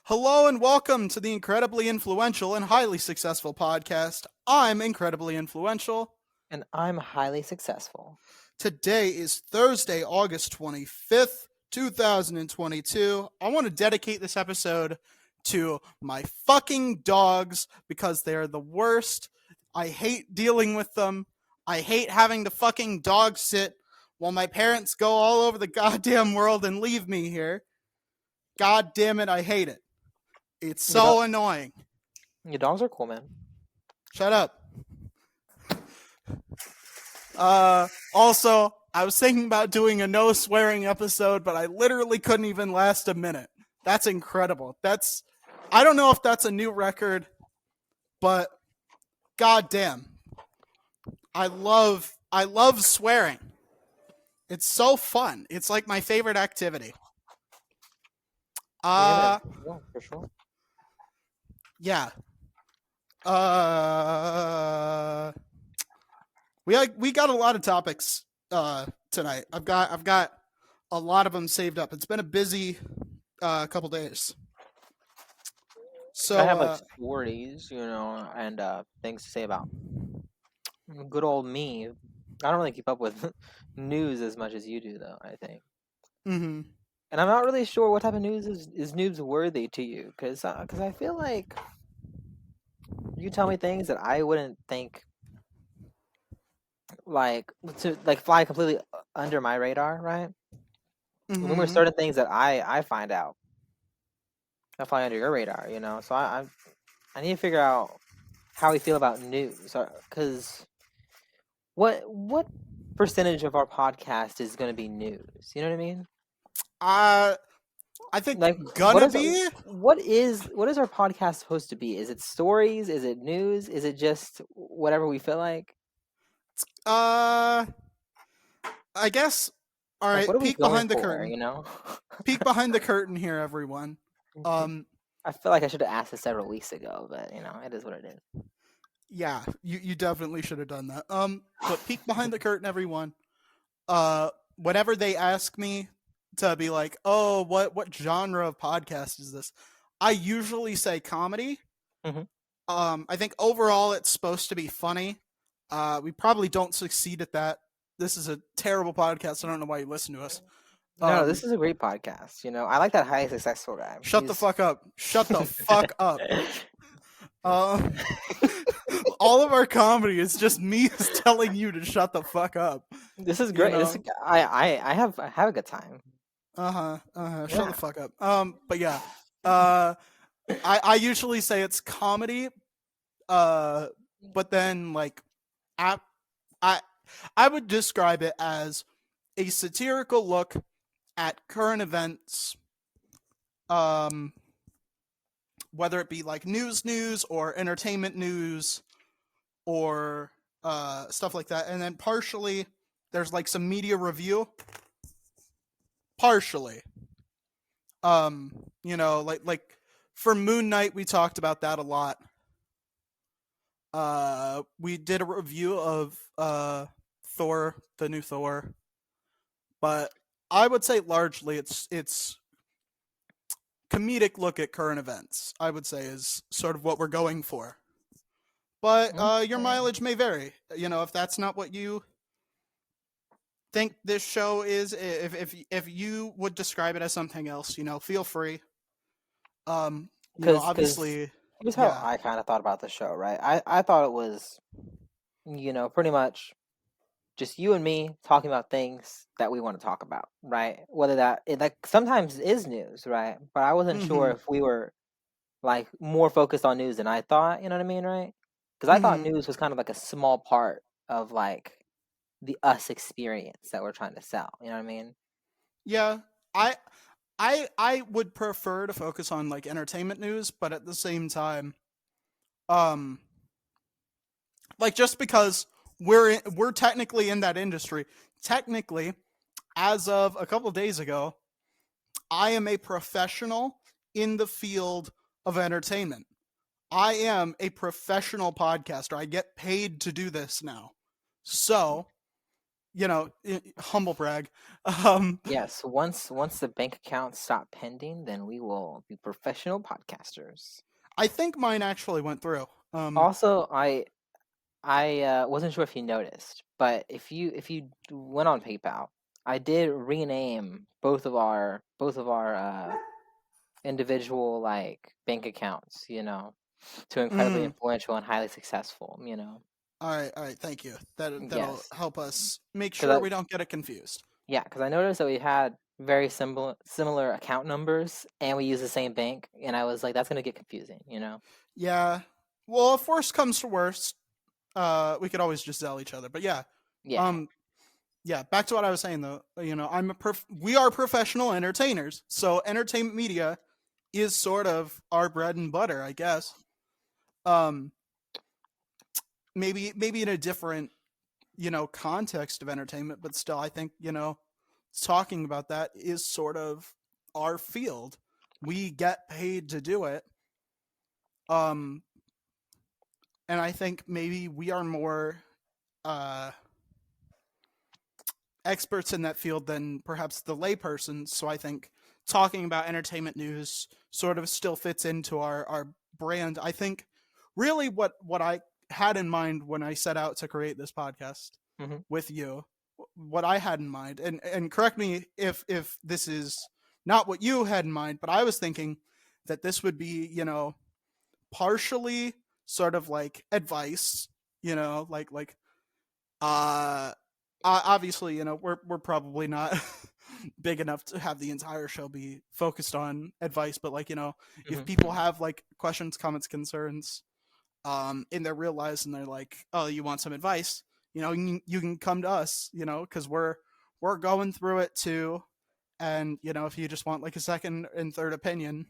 Hello and welcome to the incredibly influential and highly successful podcast. I'm incredibly influential. And I'm highly successful. Today is Thursday, August 25th, 2022. I want to dedicate this episode to my fucking dogs because they're the worst. I hate dealing with them. I hate having to fucking dog sit while my parents go all over the goddamn world and leave me here. God damn it, I hate it. It's so annoying. Your dogs are cool, man. Shut up. Also, I was thinking about doing a no swearing episode, but I literally couldn't even last a minute. That's incredible. I don't know if that's a new record, but goddamn. I love swearing. It's so fun. It's like my favorite activity. Yeah, for sure. Yeah. We got a lot of topics tonight. I've got a lot of them saved up. It's been a busy couple days. So I have like stories, and things to say about good old me. I don't really keep up with news as much as you do, though. I think. Mm-hmm. And I'm not really sure what type of news is newsworthy to you, because I feel like you tell me things that I wouldn't think to fly completely under my radar, right? Mm-hmm. When there's certain things that I find out that fly under your radar, So I need to figure out how we feel about news, because what percentage of our podcast is going to be news? You know what I mean? I think Like, what is our podcast supposed to be? Is it stories? Is it news? Is it just whatever we feel like? I guess. All right, what peek behind the for, curtain. Peek behind the curtain here, everyone. I feel like I should have asked this several weeks ago, but it is what it is. Yeah, you definitely should have done that. But peek behind the curtain, everyone. Whenever they ask me to be like, oh, what genre of podcast is this? I usually say comedy. Mm-hmm. I think overall it's supposed to be funny. We probably don't succeed at that. This is a terrible podcast. I don't know why you listen to us. No, this is a great podcast. I like that highly successful guy. Shut the fuck up. Shut the fuck up. All of our comedy is just me telling you to shut the fuck up. This is great. I have a good time. Shut the fuck up. But yeah. I usually say it's comedy. But then like I would describe it as a satirical look at current events. Whether it be like news or entertainment news or stuff like that. And then partially there's like some media review. Partially. Like for Moon Knight, we talked about that a lot. We did a review of Thor, the new Thor. But I would say largely it's comedic look at current events, I would say, is sort of what we're going for. But your mileage may vary. If that's not what you think this show is, if you would describe it as something else, feel free. Obviously. Here's how I kind of thought about the show, right? I thought it was, pretty much just you and me talking about things that we want to talk about, right? Whether that sometimes is news, right? But I wasn't sure if we were like more focused on news than I thought. You know what I mean, right? Because I thought news was kind of like a small part of like the us experience that we're trying to sell. You know what I mean? Yeah, I would prefer to focus on like entertainment news, but at the same time, like just because we're technically in that industry. Technically, as of a couple of days ago, I am a professional in the field of entertainment. I am a professional podcaster. I get paid to do this now. So, humble brag. Um, Yes, once the bank accounts stop pending, then we will be professional podcasters. I think mine actually went through. Also, I wasn't sure if you noticed, but if you went on PayPal, I did rename both of our individual like bank accounts, to incredibly mm, influential and highly successful, all right. Thank you. That'll Yes, help us make because sure we don't get it confused. I noticed that we had very similar account numbers and we use the same bank, and I was like, that's gonna get confusing. Yeah. Well, if worst comes to worst, we could always just sell each other. But yeah, Yeah. um, yeah. Back to what I was saying though. We are professional entertainers, so entertainment media is sort of our bread and butter, I guess. Um, maybe in a different context of entertainment, but still, I think talking about that is sort of our field. We get paid to do it. Um, and I think maybe we are more uh experts in that field than perhaps the layperson. So I think talking about entertainment news sort of still fits into our brand. I think really what I had in mind when I set out to create this podcast Hmm. with you, what I had in mind, and correct me if this is not what you had in mind, but I was thinking that this would be, partially sort of like advice, like uh obviously, we're probably not big enough to have the entire show be focused on advice, but like, if people Hmm. have like questions, comments, concerns, in their real lives, and they're like, "Oh, you want some advice?" You can come to us, because we're going through it too, and if you just want like a second and third opinion,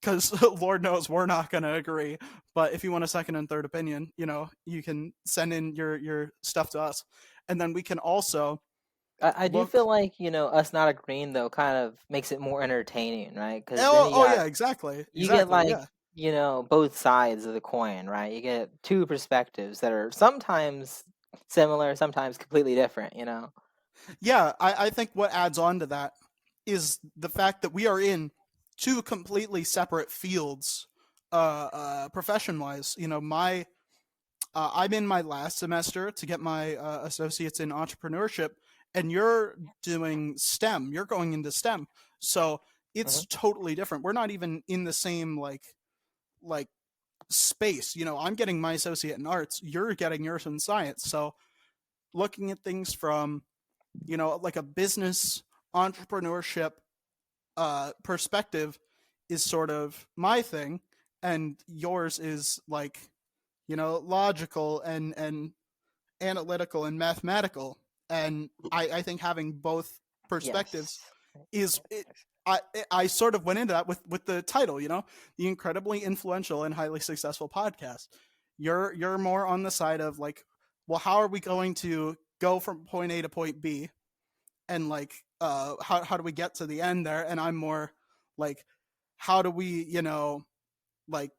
because Lord knows we're not going to agree. But if you want a second and third opinion, you can send in your stuff to us, and then we can also I do look. feel like, us not agreeing though kind of makes it more entertaining, right? Because then Oh, oh yeah, exactly, you get exactly, like, yeah, both sides of the coin, right? You get two perspectives that are sometimes similar, sometimes completely different. yeah. I think what adds on to that is the fact that we are in two completely separate fields, profession wise. My I'm in my last semester to get my associates in entrepreneurship, and you're doing STEM. You're going into STEM, so Hmm. it's totally different. We're not even in the same like space. I'm getting my associate in arts. You're getting yours in science. So looking at things from like a business entrepreneurship perspective is sort of my thing, and yours is like logical and analytical and mathematical. And I think having both perspectives Yes. is it, I I sort of went into that with the title, the incredibly influential and highly successful podcast. You're more on the side of like, well, how are we going to go from point A to point B, and like how do we get to the end there? And I'm more like, how do we like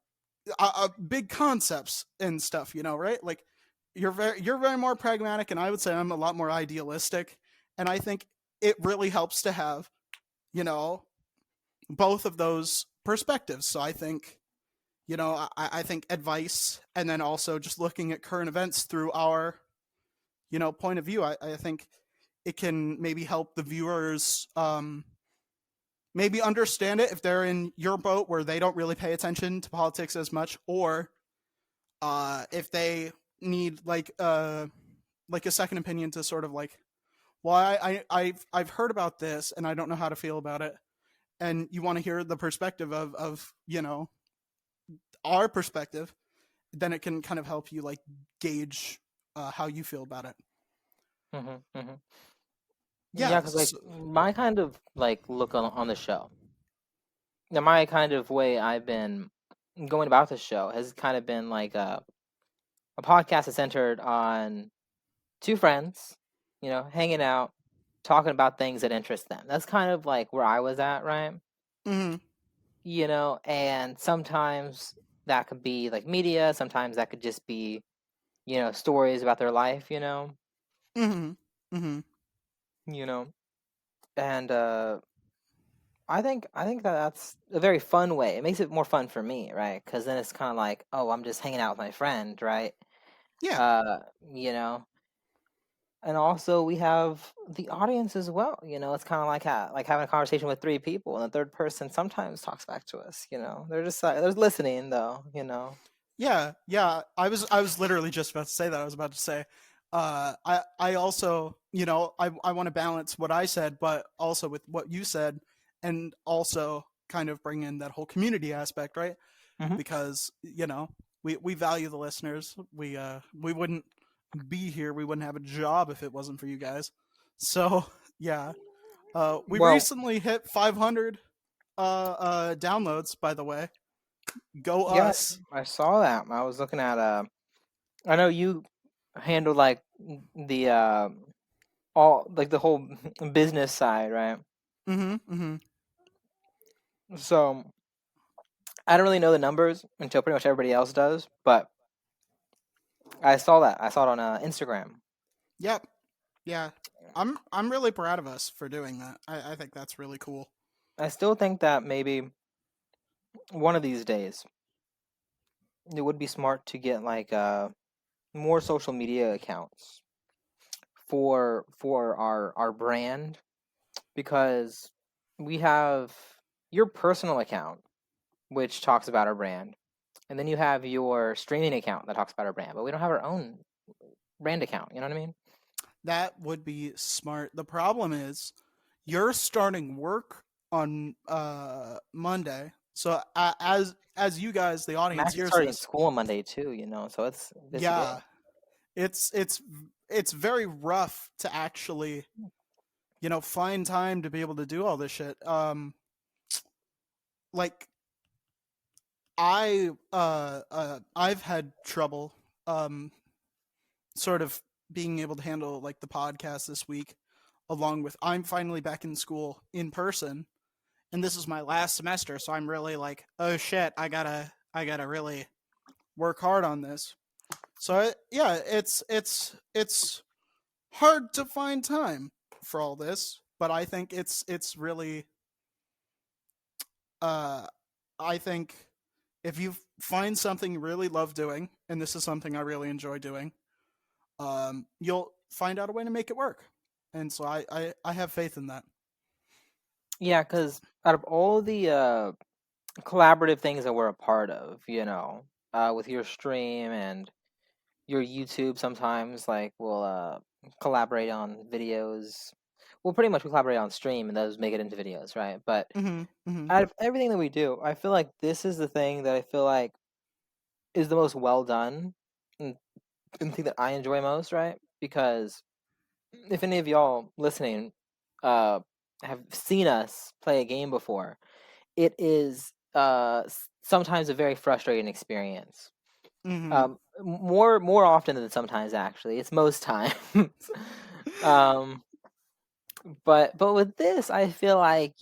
big concepts and stuff, right? Like you're very more pragmatic, and I would say I'm a lot more idealistic, and I think it really helps to have you know both of those perspectives. So I think I think advice, and then also just looking at current events through our point of view, I think it can maybe help the viewers maybe understand it if they're in your boat where they don't really pay attention to politics as much, or if they need like a second opinion to sort of like, well, I've heard about this and I don't know how to feel about it, and you want to hear the perspective of our perspective, then it can kind of help you like gauge how you feel about it. Hmm. Hmm. Yeah, Yeah. because like my kind of like look on the show, my kind of way I've been going about the show has kind of been like a podcast is centered on two friends, hanging out, talking about things that interest them. That's kind of like where I was at, right? Hmm. And sometimes that could be like media, sometimes that could just be, stories about their life. Hmm. Mm-hmm. you know. And I think that that's a very fun way. It makes it more fun for me, right? Because then it's kind of like, oh, I'm just hanging out with my friend, right? Yeah. Uh, you know, and also we have the audience as well. It's kind of like like having a conversation with three people, and the third person sometimes talks back to us. They're just they're listening though. Yeah, yeah. I was literally just about to say that. I was about to say, I also, I want to balance what I said, but also with what you said, and also kind of bring in that whole community aspect, right? Hmm. Because we value the listeners. We wouldn't be here. We wouldn't have a job if it wasn't for you guys. So yeah, we Well, recently hit 500 downloads. By the way, go yeah, us. I saw that. I was looking at I know you handle like the all like the whole business side, right? Mm-hmm. Mm-hmm. So I don't really know the numbers until pretty much everybody else does, but I saw that. I saw it on Instagram. Yep. Yeah. I'm really proud of us for doing that. I think that's really cool. I still think that maybe one of these days it would be smart to get like more social media accounts for our brand, because we have your personal account which talks about our brand, and then you have your streaming account that talks about our brand, but we don't have our own brand account. You know what I mean? That would be smart. The problem is you're starting work on Monday. So as you guys, the I'm audience actually hears starting this, school on Monday too, so it's a busy day. yeah, it's very rough to actually, find time to be able to do all this shit. Like I've had trouble um sort of being able to handle like the podcast this week, along with I'm finally back in school in person, and this is my last semester, so I'm really like, oh shit, I gotta really work hard on this. So yeah, it's hard to find time for all this, but I think it's really uh I think if you find something you really love doing, and this is something I really enjoy doing, you'll find out a way to make it work. And so I have faith in that. Yeah, because out of all the collaborative things that we're a part of, with your stream and your YouTube, sometimes like we'll collaborate on videos. Well, pretty much we collaborate on stream and those make it into videos, right? But Mm-hmm. Mm-hmm. out of everything that we do, I feel like this is the thing that I feel like is the most well done, and, and the thing that I enjoy most, right? Because if any of y'all listening uh have seen us play a game before, it is sometimes a very frustrating experience. Mm-hmm. More often than sometimes, actually. It's most times. um but with this, I feel like,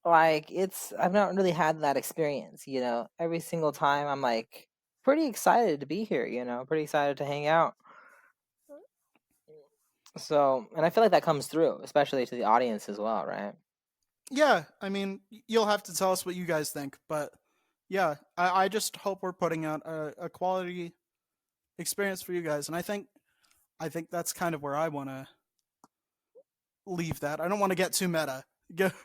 like I've not really had that experience. Every single time I'm like pretty excited to be here, pretty excited to hang out. So, and I feel like that comes through, especially to the audience as well, right? Yeah, I mean, you'll have to tell us what you guys think, but yeah, I just hope we're putting out a quality experience for you guys, and I think that's kind of where I want to leave that. I don't want to get too meta.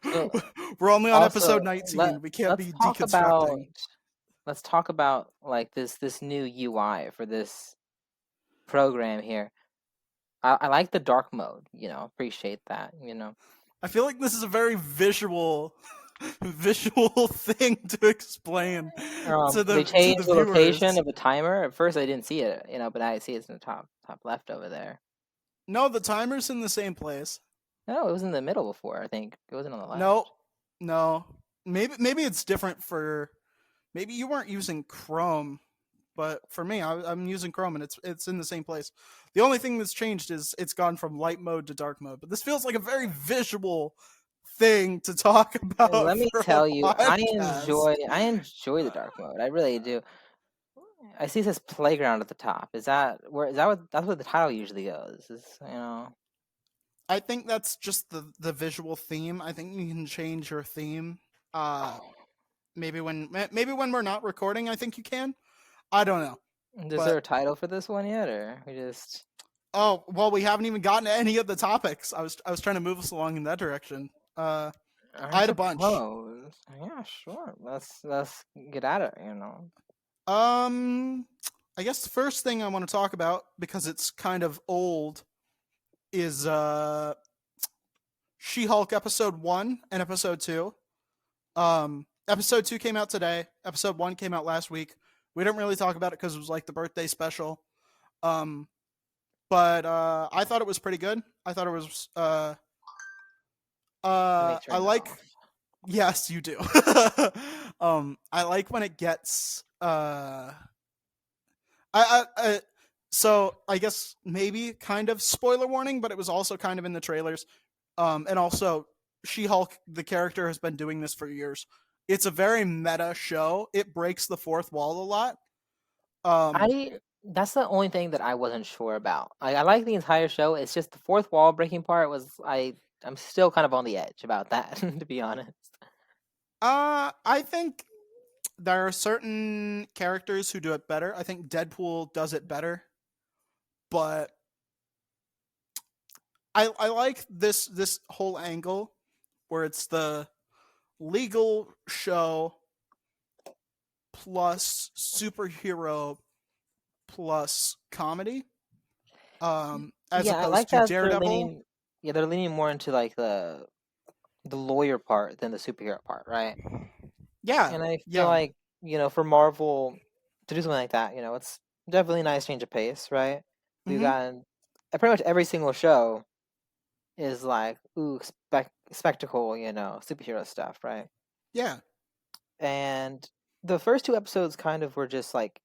So We're only on also episode let 19. We can't let's be talk about deconstructing. let's talk about like this new UI for this program here. I like the dark mode, appreciate that, I feel like this is a very visual visual thing to explain to They the changed the location viewers. of the timer. At first I didn't see it, but now I see it's in the top left over there. No, the timer's in the same place. No, it was in the middle before, I think. It wasn't on the No, left. no. Maybe it's different for. Maybe you weren't using Chrome, but for me, I'm using Chrome, and it's in the same place. The only thing that's changed is it's gone from light mode to dark mode. But this feels like a very visual thing to talk And about let me for a tell you, I podcast. enjoy I enjoy the dark mode. I really do. I see it says playground at the top. Is that where? Is that what? That's where the title usually goes. Is. I think that's just the visual theme. I think you can change your theme. Uh, maybe when we're not recording, I think you can. I don't know, Is there but a title for this one yet, or we just? oh well, we haven't even gotten to any of the topics. I was trying to move us along in that direction. I I had a bunch. suppose. Yeah, sure. Let's get at it. Um, I guess the first thing I want to talk about, because it's kind of old, is She-Hulk episode 1 and episode 2. Episode 2 came out today. Episode 1 came out last week. We didn't really talk about it because it was like the birthday special. Um, but I thought it was pretty good. I thought it was Let me I turn it like off. yes, you do. I like when it gets so I guess maybe kind of spoiler warning, but it was also kind of in the trailers. And also She-Hulk, the character, has been doing this for years. It's a very meta show. It breaks the fourth wall a lot. Um, I That's the only thing that I wasn't sure about. I like the entire show. It's just the fourth wall breaking part was I'm still kind of on the edge about that, to be honest. I think there are certain characters who do it better. I think Deadpool does it better, but I like this whole angle where it's the legal show plus superhero plus comedy, as Yeah, I opposed like to that Daredevil. they're leaning more into like the lawyer part than the superhero part, right? Yeah, And I feel yeah, like, for Marvel to do something like that, it's definitely a nice change of pace, right? We've hmm gotten pretty much every single show is like, ooh, spectacle, superhero stuff, right? yeah, And the first two episodes kind of were just like,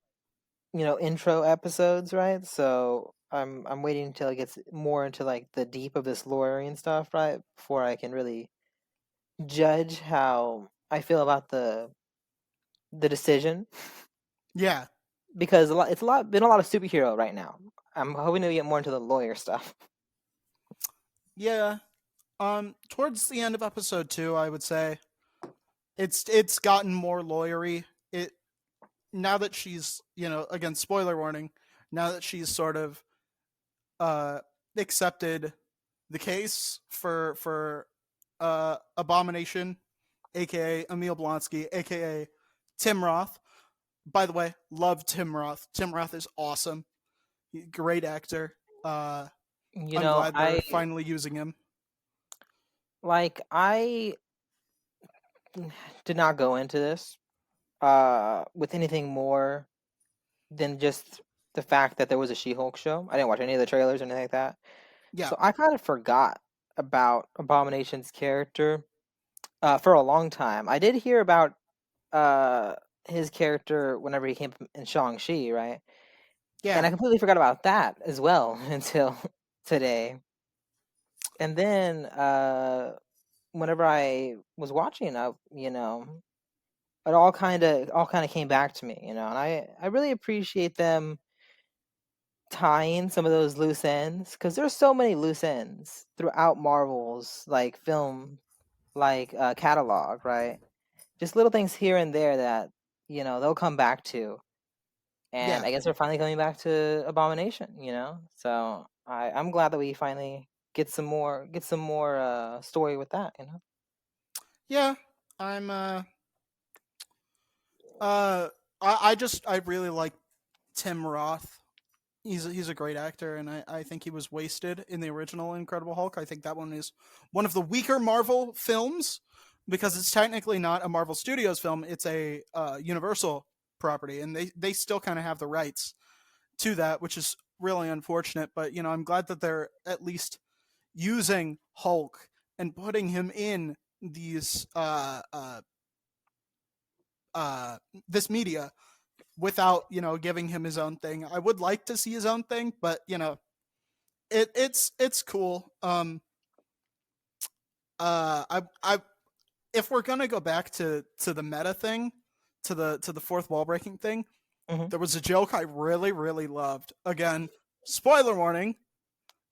intro episodes, right? So I'm waiting until it gets more into like the deep of this lawyering stuff, right? Before I can really judge how I feel about the decision. yeah, Because it's been a lot of superhero right now. I'm hoping to get more into the lawyer stuff. yeah. Towards the end of episode 2, I would say it's gotten more lawyery. It Now that she's, again, spoiler warning, now that she's sort of uh accepted the case for Abomination, aka Emil Blonsky, aka Tim Roth. By the way, love Tim Roth. Tim Roth is awesome. Great actor. You I'm know, glad they're I finally using him. I did not go into this with anything more than just the fact that there was a She-Hulk show. I didn't watch any of the trailers or anything like that. Yeah. So I kind of forgot about Abomination's character for a long time. I did hear about uh his character whenever he came in Shang-Chi, right? And Yeah. I completely forgot about that as well until today. And then whenever I was watching, it all kind of came back to me, and I really appreciate them tying some of those loose ends because there's so many loose ends throughout Marvel's like film catalog, right? Just little things here and there that they'll come back to, and Yeah. I guess they're finally coming back to Abomination, So I'm glad that we finally get some more story with that. Yeah. I'm uh I really like Tim Roth. He's a great actor, and I think he was wasted in the original Incredible Hulk. I think that one is one of the weaker Marvel films because it's technically not a Marvel Studios film. It's a Universal property, and they still kind of have the rights to that, which is really unfortunate. But I'm glad that they're at least using Hulk and putting him in these this media without giving him his own thing. I would like to see his own thing, but it's cool. I if we're gonna go back to the meta thing, to the fourth wall breaking thing, there was a joke I really, really loved. Again, spoiler warning.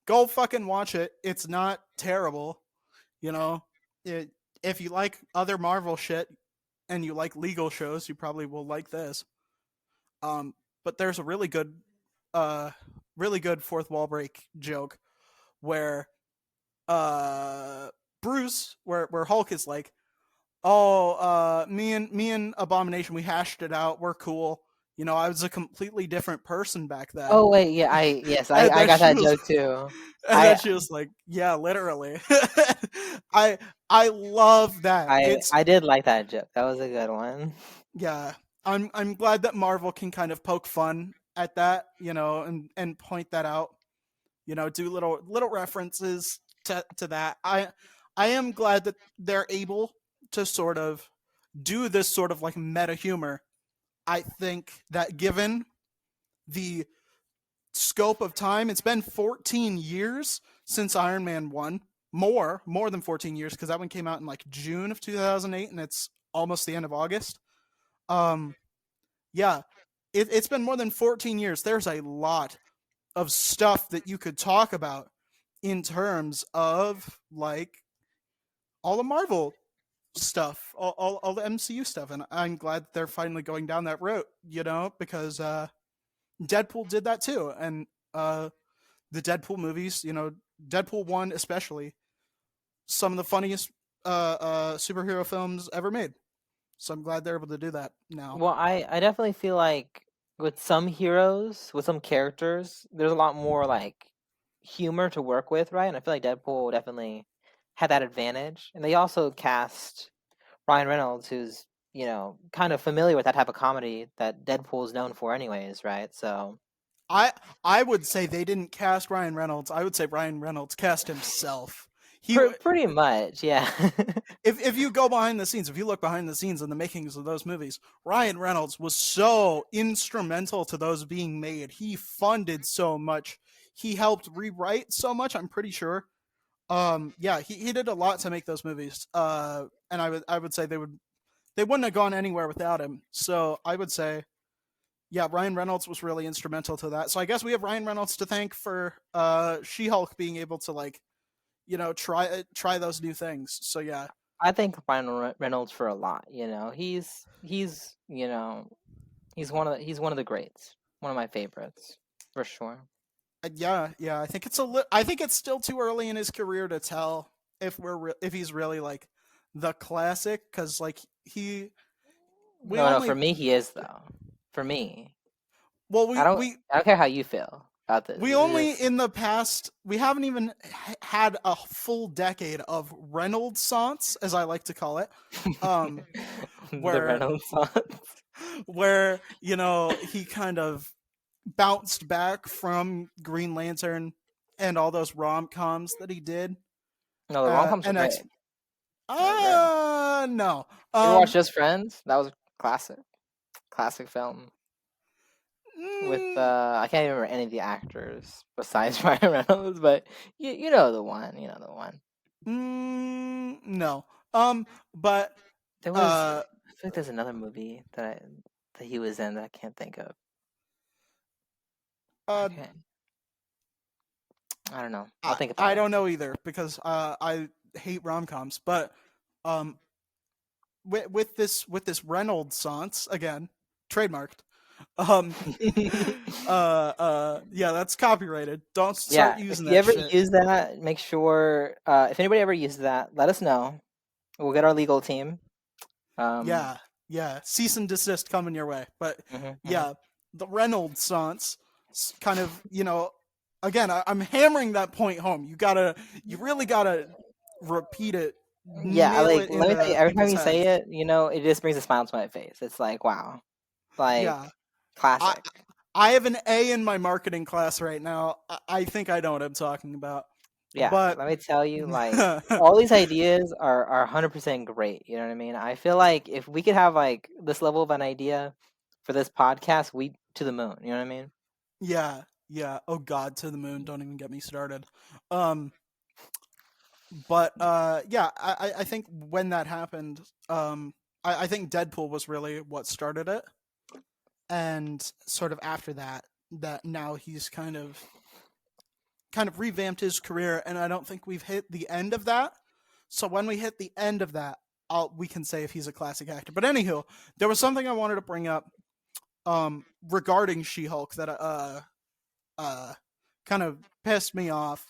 Go fucking watch it. It's not terrible. You know, if you like other Marvel shit and you like legal shows, you probably will like this. But there's a really good fourth wall break joke where Bruce, where Hulk is like, "Oh, me and Abomination, we hashed it out. We're cool. You know, I was a completely different person back then." Oh wait, yeah, yes, And I then got she that was, joke too. and then I she was like, "Yeah, literally." I love that. It's I did like that joke. That was a good one. yeah. I'm glad that Marvel can kind of poke fun at that, you know, and point that out. You know, do little references to that. I am glad that they're able to sort of do this sort of like meta humor. I think that given the scope of time, it's been 14 years since Iron Man 1. More than 14 years because that one came out in like June of 2008 and it's almost the end of August. Um yeah, it's been more than 14 years. There's a lot of stuff that you could talk about in terms of like all the Marvel stuff, all the MCU stuff, and I'm glad they're finally going down that route, you know, because Deadpool did that too, and the Deadpool movies, you know, Deadpool 1 especially, some of the funniest superhero films ever made. So I'm glad they're able to do that now. Well, I definitely feel like with some heroes, with some characters, there's a lot more like humor to work with, right? And I feel like Deadpool definitely had that advantage. And they also cast Ryan Reynolds, who's, you know, kind of familiar with that type of comedy that Deadpool is known for anyways, right? So I I would say they didn't cast Ryan Reynolds. I would say Ryan Reynolds cast himself. He pretty much, yeah. if you go behind the scenes, if you look behind the scenes in the makings of those movies, Ryan Reynolds was so instrumental to those being made. He funded so much. He helped rewrite so much, I'm pretty sure. Yeah, he did a lot to make those movies. And I would say they wouldn't have gone anywhere without him. So I would say yeah, Ryan Reynolds was really instrumental to that. So I guess we have Ryan Reynolds to thank for She-Hulk being able to like, you know, try those new things. So yeah. I thank Ryan Reynolds for a lot, you know. You know, he's one of the greats. One of my favorites, for sure. Yeah. I think I think it's still too early in his career to tell if if he's really like the classic because like we No, for only me he is though. For me. well I don't care how you feel about this. we This is only just in the past we haven't even had a full decade of Reynolds as I like to call it, um, the where Renaissance. where you know he kind of bounced back from Green Lantern and all those rom coms that he did. No, the rom coms are And great. X They're great. no. You ever watch Just Friends? That was a classic film with Mm, I can't even remember any of the actors besides Ryan Reynolds, but you know the one. You know the one. no. But There was uh, I feel like there's another movie that he was in that I can't think of. uh, Okay. I don't know. I'll think about I it. don't know either because I hate rom coms. But um, with this Reynolds again, trademarked. Um, yeah, that's copyrighted. Don't start Yeah, if using you that ever shit. use that, make sure if anybody ever uses that, let us know. We'll get our legal team. Um, Yeah. Cease and desist coming your way. But mhm. yeah, the Reynolds kind of, you know, again, I'm hammering that point home. You really gotta repeat it, Yeah, nail like it let me tell you, into every time people's you say heads. it, you know, it just brings a smile to my face. It's like, wow, like Yeah, I classic. I have an A in my marketing class right now. I think I know what I'm talking about. Yeah, But let me tell you, like all these ideas are 100% great. You know what I mean? I feel like if we could have like this level of an idea for this podcast, we to the moon. You know what I mean? yeah. Oh God, to the moon. Don't even get me started. Um, but yeah, I think when that happened, I think Deadpool was really what started it, and sort of after that, that now he's kind of revamped his career, and I don't think we've hit the end of that. So when we hit the end of that, we can say if he's a classic actor. But anywho, there was something I wanted to bring up regarding She-Hulk that kind of pissed me off,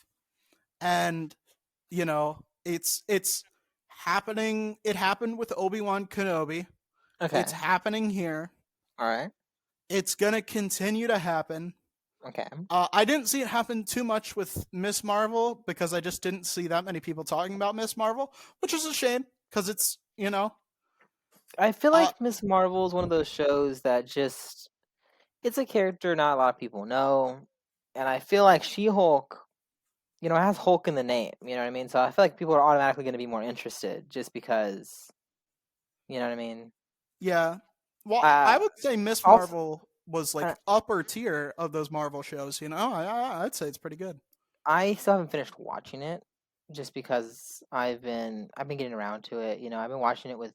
and it's happening. It happened with Obi-Wan Kenobi. Okay. It's happening here. All right. It's gonna continue to happen. Okay. I didn't see it happen too much with Miss Marvel because I just didn't see that many people talking about Miss Marvel, which is a shame because it's I feel like Miss Marvel is one of those shows that just it's a character not a lot of people know, and I feel like She-Hulk, it has Hulk in the name. You know what I mean? So I feel like people are automatically going to be more interested just because. You know what I mean? Yeah. Well, I would say Miss also- Marvel was like upper tier of those Marvel shows. I'd say it's pretty good. I still haven't finished watching it, just because I've been getting around to it. I've been watching it with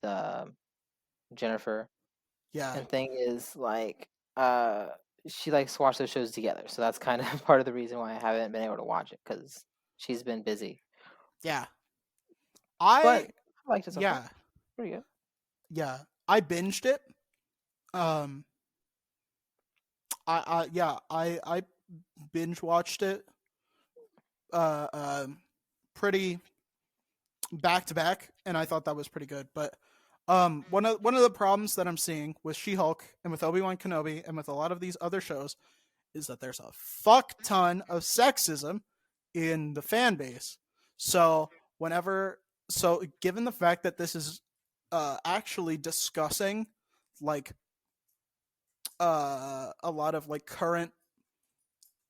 Jennifer. Yeah. And thing is, like, she likes to watch those shows together, so that's kind of part of the reason why I haven't been able to watch it because she's been busy. Yeah. But I liked it so yeah. far. Pretty good. Yeah. I binged it. I binge watched it pretty back to back, and I thought that was pretty good. But one of the problems that I'm seeing with She-Hulk and with Obi-Wan Kenobi and with a lot of these other shows is that there's a fuck ton of sexism in the fan base. So given the fact that this is actually discussing like a lot of like current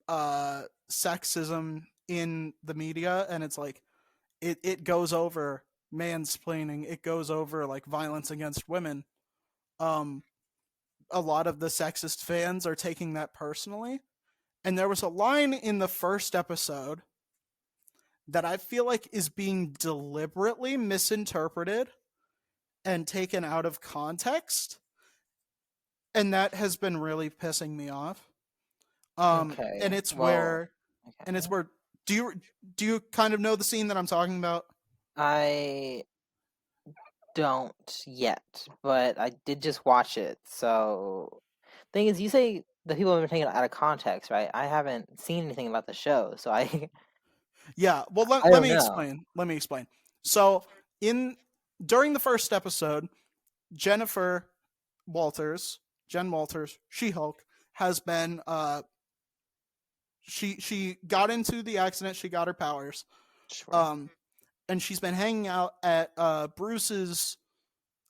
sexism in the media, and it's like it goes over mansplaining, it goes over like violence against women. A lot of the sexist fans are taking that personally, and there was a line in the first episode that I feel like is being deliberately misinterpreted and taken out of context, and that has been really pissing me off. Okay. And it's where do you kind of know the scene that I'm talking about? I don't yet, but I did just watch it. So, thing is, you say the people have been taking it out of context, right? I haven't seen anything about the show, so I. Yeah, well, I let don't me know. explain. Let me explain. So, during the first episode, Jen Walters, She-Hulk, has been she got into the accident, she got her powers. Sure. And she's been hanging out at Bruce's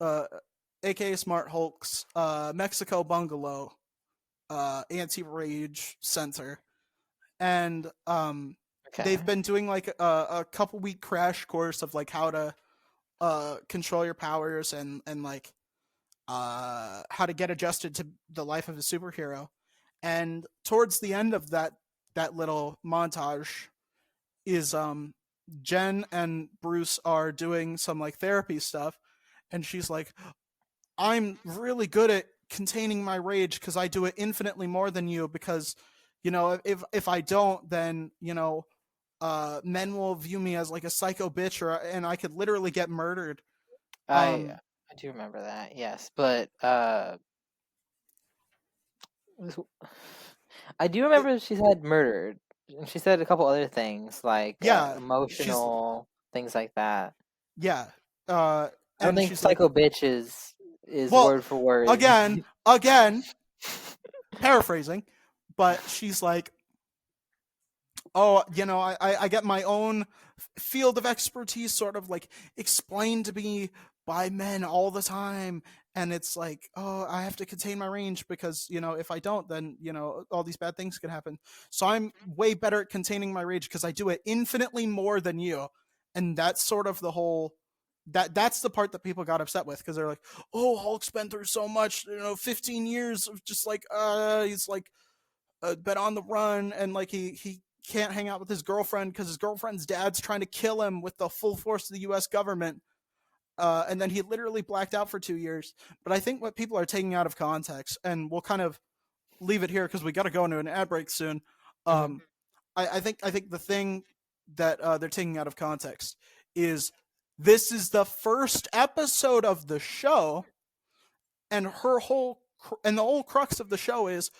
aka Smart Hulk's Mexico bungalow anti-rage center. And they've been doing like a couple week crash course of like how to control your powers and like how to get adjusted to the life of a superhero. And towards the end of that little montage is Jen and Bruce are doing some like therapy stuff, and she's like, I'm really good at containing my rage because I do it infinitely more than you, because if I don't, then men will view me as like a psycho bitch, and I could literally get murdered. I do remember that, yes, but I do remember she said murdered. She said a couple other things like emotional things like that. Yeah, I don't think she's psycho bitch is word for word. Again, paraphrasing, but she's like, oh, I get my own field of expertise sort of like explained to me by men all the time, and it's like, oh, I have to contain my range because if I don't, then all these bad things can happen. So I'm way better at containing my rage because I do it infinitely more than you. And that's sort of the whole that's the part that people got upset with, because they're like, oh, Hulk's been through so much, 15 years of just like he's like been on the run, and like he can't hang out with his girlfriend because his girlfriend's dad's trying to kill him with the full force of the US government. and then he literally blacked out for 2 years. But I think what people are taking out of context, and we'll kind of leave it here because we got to go into an ad break soon. Hmm. I think the thing that they're taking out of context is this is the first episode of the show, and the whole crux of the show is,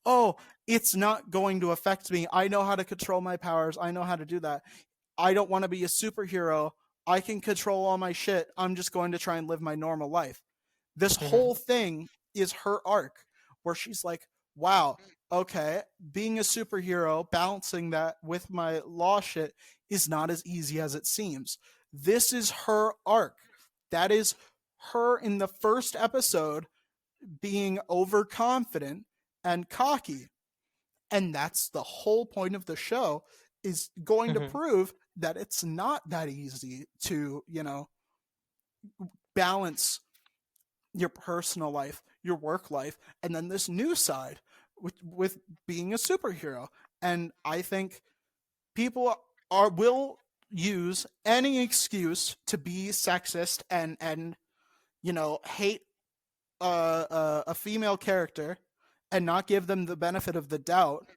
oh, it's not going to affect me. I know how to control my powers. I know how to do that. I don't want to be a superhero. I can control all my shit. I'm just going to try and live my normal life. This Hmm. whole thing is her arc where she's like, wow, okay, being a superhero, balancing that with my law shit is not as easy as it seems. This is her arc. That is her in the first episode being overconfident and cocky. And that's the whole point of the show, is going to Hmm. prove that it's not that easy to, balance your personal life, your work life, and then this new side with being a superhero. And I think people will use any excuse to be sexist and hate a female character and not give them the benefit of the doubt,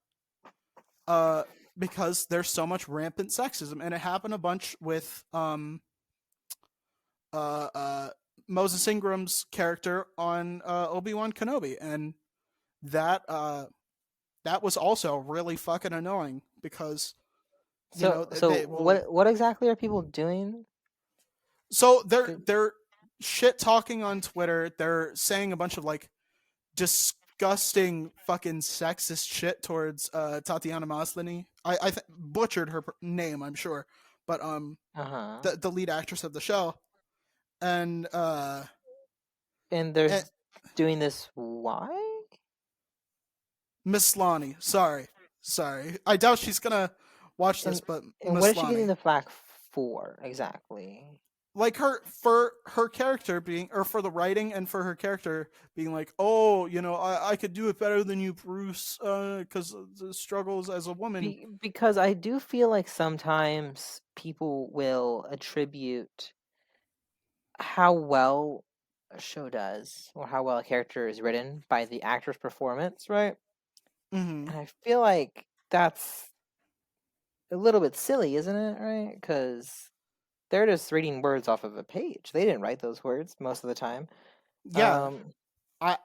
uh, because there's so much rampant sexism, and it happened a bunch with uh, uh, Moses Ingram's character on Obi-Wan Kenobi, and that that was also really fucking annoying because So they will. what exactly are people doing? So they're 'Cause- they're shit talking on Twitter. They're saying a bunch of like disgusting fucking sexist shit towards Tatiana Maslany. I butchered her name, I'm sure, but Uh-huh. the lead actress of the show, and And and there's doing this why? Miss Lonnie. Sorry. I doubt she's gonna watch this, And but and what Miss is she getting Lonnie, the flack for exactly? like her for her character being, or for the writing and for her character being like, oh, I could do it better than you, Bruce, because the struggles as a woman. Because I do feel like sometimes people will attribute how well a show does or how well a character is written by the actor's performance, right? Hmm. And I feel like that's a little bit silly, isn't it? Right? Because they're just reading words off of a page. They didn't write those words most of the time. Yeah, Um, I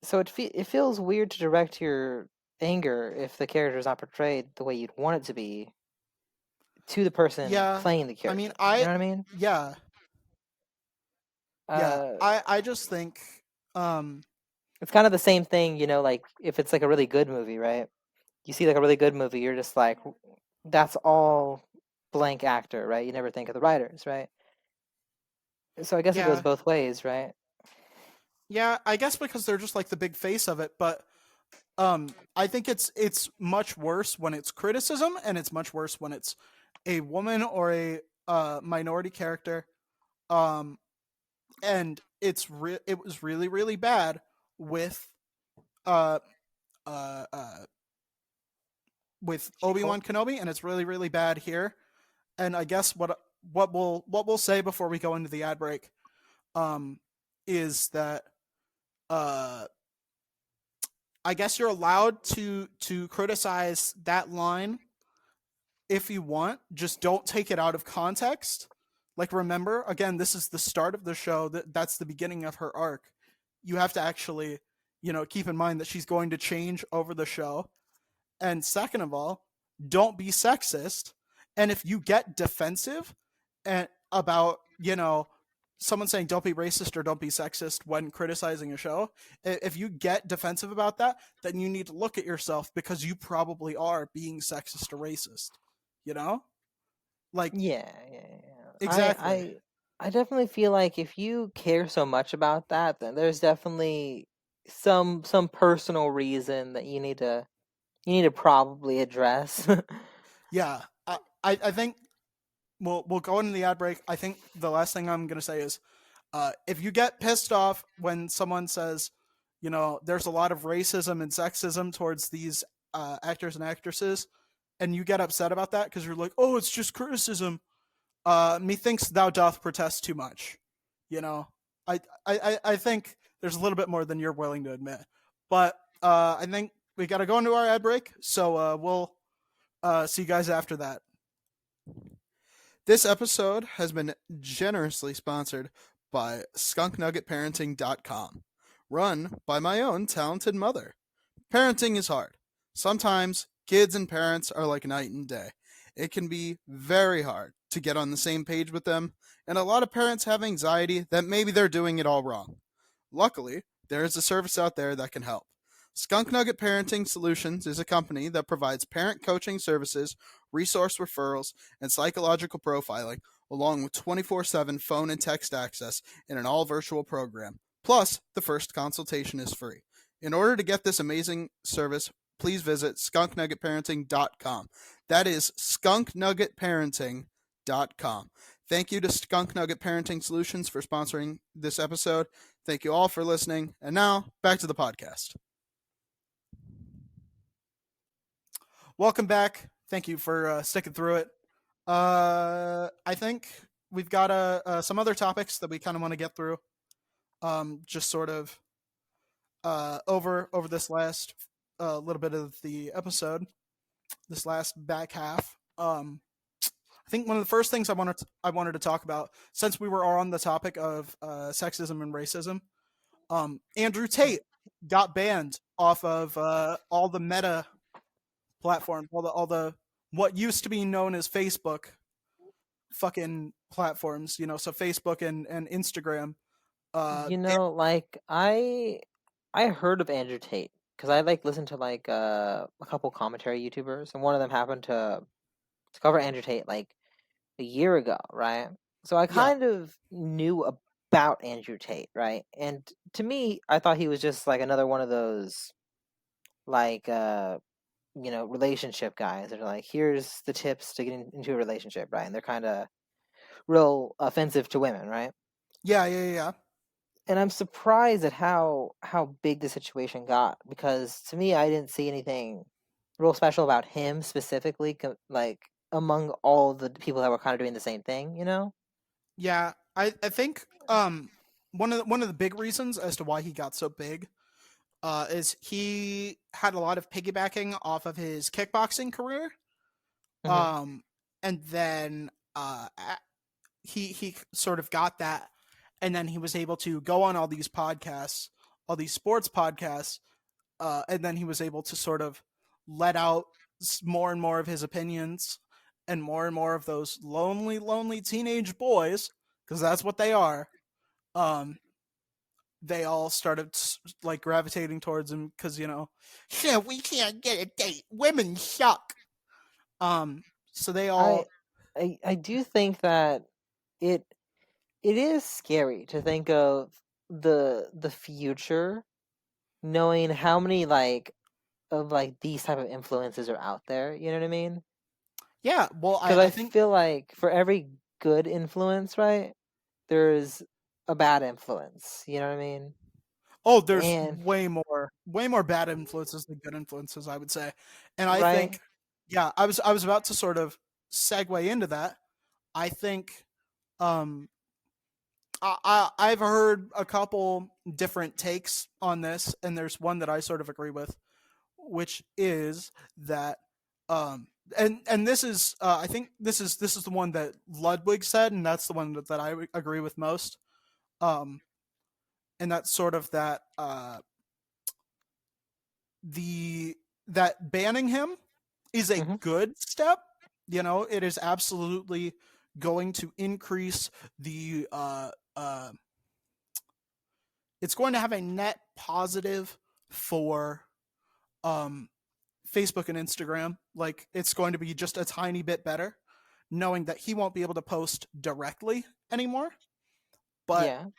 so it feels weird to direct your anger if the character is not portrayed the way you'd want it to be to the person yeah. playing the I mean, character. You know what I mean? yeah, yeah. Uh, I just think, um, it's kind of the same thing, like if it's like a really good movie, right? You see like a really good movie, you're just like, that's all blank actor, right? You never think of the writers, right? So I guess it goes yeah, both ways, right? yeah. I guess because they're just like the big face of it, but I think it's much worse when it's criticism, and it's much worse when it's a woman or a minority character. Um, and it was really really bad with uh uh uh with She-Hulk. Obi-Wan Kenobi, and it's really really bad here. And I guess what we'll say before we go into the ad break, um is that uh I guess you're allowed to criticize that line if you want, just don't take it out of context. Like, remember, again, this is the start of the show. That's the beginning of her arc. You have to actually, keep in mind that she's going to change over the show. And second of all, don't be sexist. And if you get defensive and about, someone saying don't be racist or don't be sexist when criticizing a show, if you get defensive about that, then you need to look at yourself, because you probably are being sexist or racist. You know? Like, Yeah, yeah, yeah. exactly. I definitely feel like if you care so much about that, then there's definitely some personal reason that you need to probably address. Yeah. I think we'll go into the ad break. I think the last thing I'm gonna say is, if you get pissed off when someone says, there's a lot of racism and sexism towards these actors and actresses, and you get upset about that because you're like, oh, it's just criticism. Methinks thou doth protest too much, You know, I think there's a little bit more than you're willing to admit. But I think we got to go into our ad break. So we'll see you guys after that. This episode has been generously sponsored by skunknuggetparenting.com, run by my own talented mother. Parenting is hard. Sometimes kids and parents are like night and day. It can be very hard to get on the same page with them, and a lot of parents have anxiety that maybe they're doing it all wrong. Luckily, there is a service out there that can help. Skunk Nugget Parenting Solutions is a company that provides parent coaching services, resource referrals, and psychological profiling, along with 24/7 phone and text access in an all virtual program. Plus, the first consultation is free. In order to get this amazing service, please visit skunknuggetparenting.com. That is skunknuggetparenting.com. Thank you to Skunk Nugget Parenting Solutions for sponsoring this episode. Thank you all for listening. And now, back to the podcast. Welcome back. Thank you for sticking through it. I think we've got some other topics that we kind of want to get through. Just sort of over this last little bit of the episode, this last back half. I think one of the first things I wanted to talk about, since we were on the topic of sexism and racism, Andrew Tate got banned off of all the Meta platforms, all the what used to be known as Facebook fucking platforms, so Facebook and Instagram. Like I heard of Andrew Tate because I listened to a couple commentary YouTubers, and one of them happened to cover Andrew Tate like a year ago, right? So I kind of knew about Andrew Tate, right? And to me, I thought he was just like another one of those relationship guys that are like, here's the tips to get into a relationship, right? And they're kind of real offensive to women, right? Yeah. And I'm surprised at how big the situation got, because to me, I didn't see anything real special about him specifically, like among all the people that were kind of doing the same thing, Yeah, I think one of the big reasons as to why he got so big is he had a lot of piggybacking off of his kickboxing career. Mm-hmm. And then he sort of got that, and then he was able to go on all these podcasts, all these sports podcasts, and then he was able to sort of let out more and more of his opinions, and more of those lonely teenage boys, because that's what they are. They all started like gravitating towards him because shit, we can't get a date. Women suck. So they all. I do think that it is scary to think of the future, knowing how many these type of influences are out there. You know what I mean? Yeah, well, Because I think feel like for every good influence, right, there's a bad influence. You know what I mean? oh, there's And way more bad influences than good influences, I would say. And I right, think, yeah, I was about to sort of segue into that. I think I've heard a couple different takes on this, and there's one that I sort of agree with, which is that and this is I think this is the one that Ludwig said, and that's the one that I agree with most. And that's sort of that that banning him is a good step. It is absolutely going to increase the it's going to have a net positive for Facebook and Instagram. Like, it's going to be just a tiny bit better, knowing that he won't be able to post directly anymore. But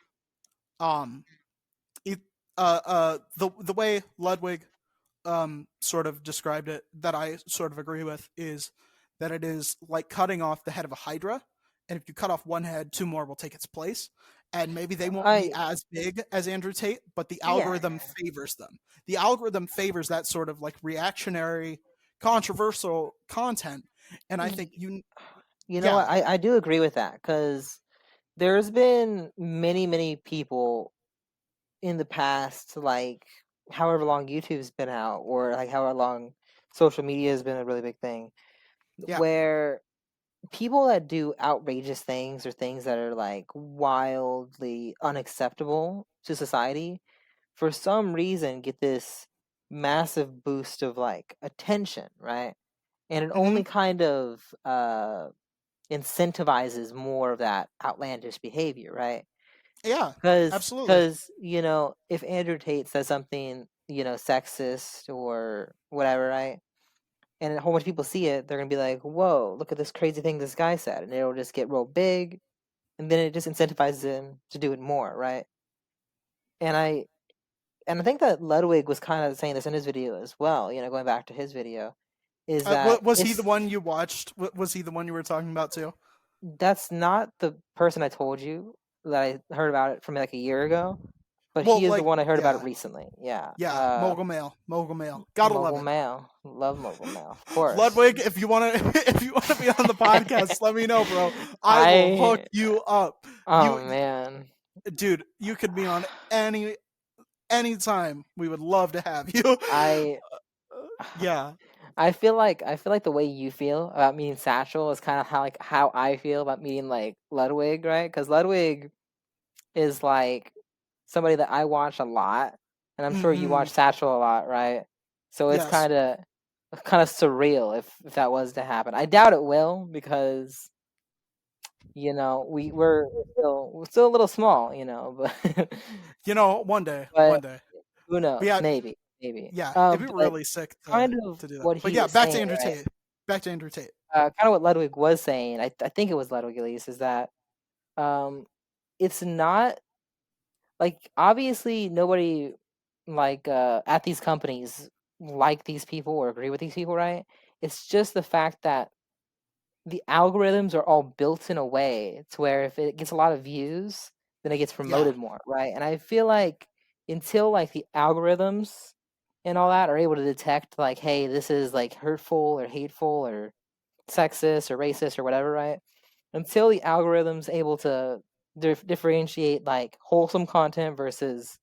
the way Ludwig sort of described it, that I sort of agree with, is that it is like cutting off the head of a hydra, and if you cut off one head, two more will take its place, and maybe they won't be as big as Andrew Tate, but the algorithm favors them. The algorithm favors that sort of like reactionary, controversial content, and I think what, I do agree with that, because there's been many people in the past, like however long YouTube's been out, or like however long social media has been a really big thing, Yeah. where people that do outrageous things or things that are like wildly unacceptable to society, for some reason get this massive boost of like attention, right? And it Hmm. only kind of incentivizes more of that outlandish behavior, right? Yeah. Because Absolutely. because you know, if Andrew Tate says something, you know, sexist or whatever, right? And a whole bunch of people see it, they're gonna be like, "Whoa, look at this crazy thing this guy said," and it'll just get real big, and then it just incentivizes him to do it more, right? And I think that Ludwig was kind of saying this in his video as well. You know, going back to his video, is that Was he the one you watched? Was he the one you were talking about too? that's not the person I told you that I heard about it from like a year ago, but Well, he is the like, one I heard about it yeah, recently. Yeah, yeah. Mogul Mail. Gotta love Mogul it. Mail, love Mogul Mail, of course. Ludwig, if you want to, if you want to be on the podcast, let me know, bro. I will hook I you up. oh man, Dude, you could be on any time. We would love to have you. I Yeah. I feel like the way you feel about meeting Satchel is kind of how I feel about meeting like Ludwig, right? Because Ludwig is like somebody that I watch a lot, and I'm sure you Hmm. watch Satchel a lot, right? So it's Yes. kind of surreal if that was to happen. I doubt it will because you know we're still a little small, you know, but You know, one day, but one day. who But knows? yeah, Maybe. yeah. It'd be But really sick kind of to do that. what But he yeah, was back to saying, Andrew right? Tate. Back to Andrew Tate. Kind of what Ludwig was saying. I think it was Ludwig at least is that um, it's not like obviously nobody like at these companies like these people or agree with these people, right? It's just the fact that the algorithms are all built in a way to where if it gets a lot of views, then it gets Yeah. promoted more, right? And I feel like until like the algorithms and all that are able to detect like, hey, this is like hurtful or hateful or sexist or racist or whatever, right? Until the algorithm's able to differentiate like wholesome content versus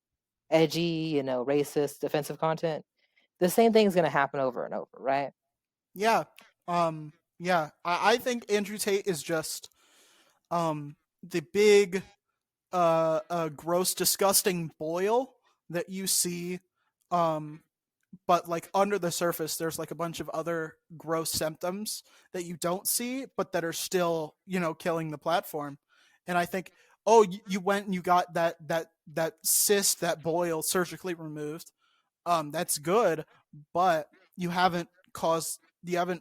edgy, you know, racist, offensive content, the same thing is going to happen over and over, right? Yeah. Yeah. I think Andrew Tate is just the big gross disgusting boil that you see, um but like under the surface there's like a bunch of other gross symptoms that you don't see but that are still, killing the platform. And I think, oh, you went and you got that cyst, that boil surgically removed. That's good, but you haven't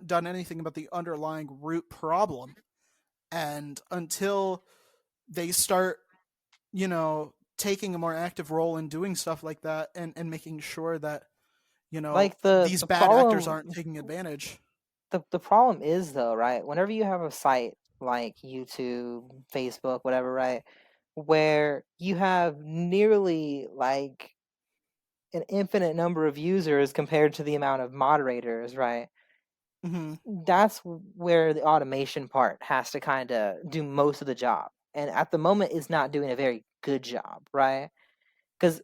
done anything about the underlying root problem. And until they start, taking a more active role in doing stuff like that, and making sure that, Like the these the bad actors problem aren't taking advantage. the problem is though, right? Whenever you have a site like YouTube, Facebook, whatever, right, where you have nearly like an infinite number of users compared to the amount of moderators, right? Hmm. That's where the automation part has to kind of do most of the job. And at the moment, it's not doing a very good job, right? Because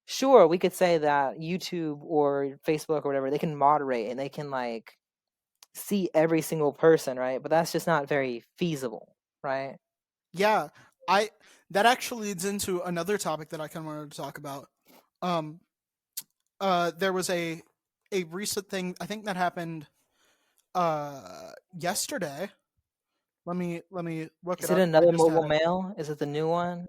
sure, we could say that YouTube or Facebook or whatever, they can moderate and they can like see every single person, right? But that's just not very feasible, right? Yeah, I that actually leads into another topic that I kind of wanted to talk about. Um, there was a recent thing I think that happened yesterday. Let me look it Is it up. I another just had mobile it. mail? Is it the new one?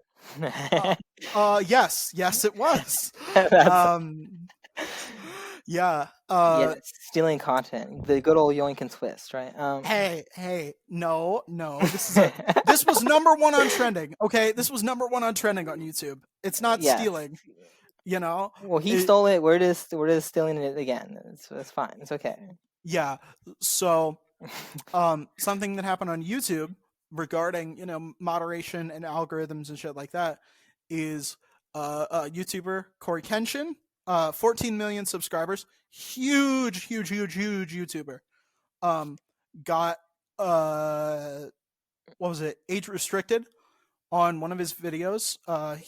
Uh, yes, it was. That's Um, yeah. yeah, that's stealing content. The good old yoink and twist, right? Hey, no. This was number one on trending. Okay, this was number one on trending on YouTube. It's not Yes. stealing. You know, Well, he it, stole it. We're just stealing it again. It's fine. It's okay. yeah. So, something that happened on YouTube regarding, moderation and algorithms and shit like that is YouTuber Corey Kenshin, 14 million subscribers, huge YouTuber. Um, got what was it? Age restricted on one of his videos.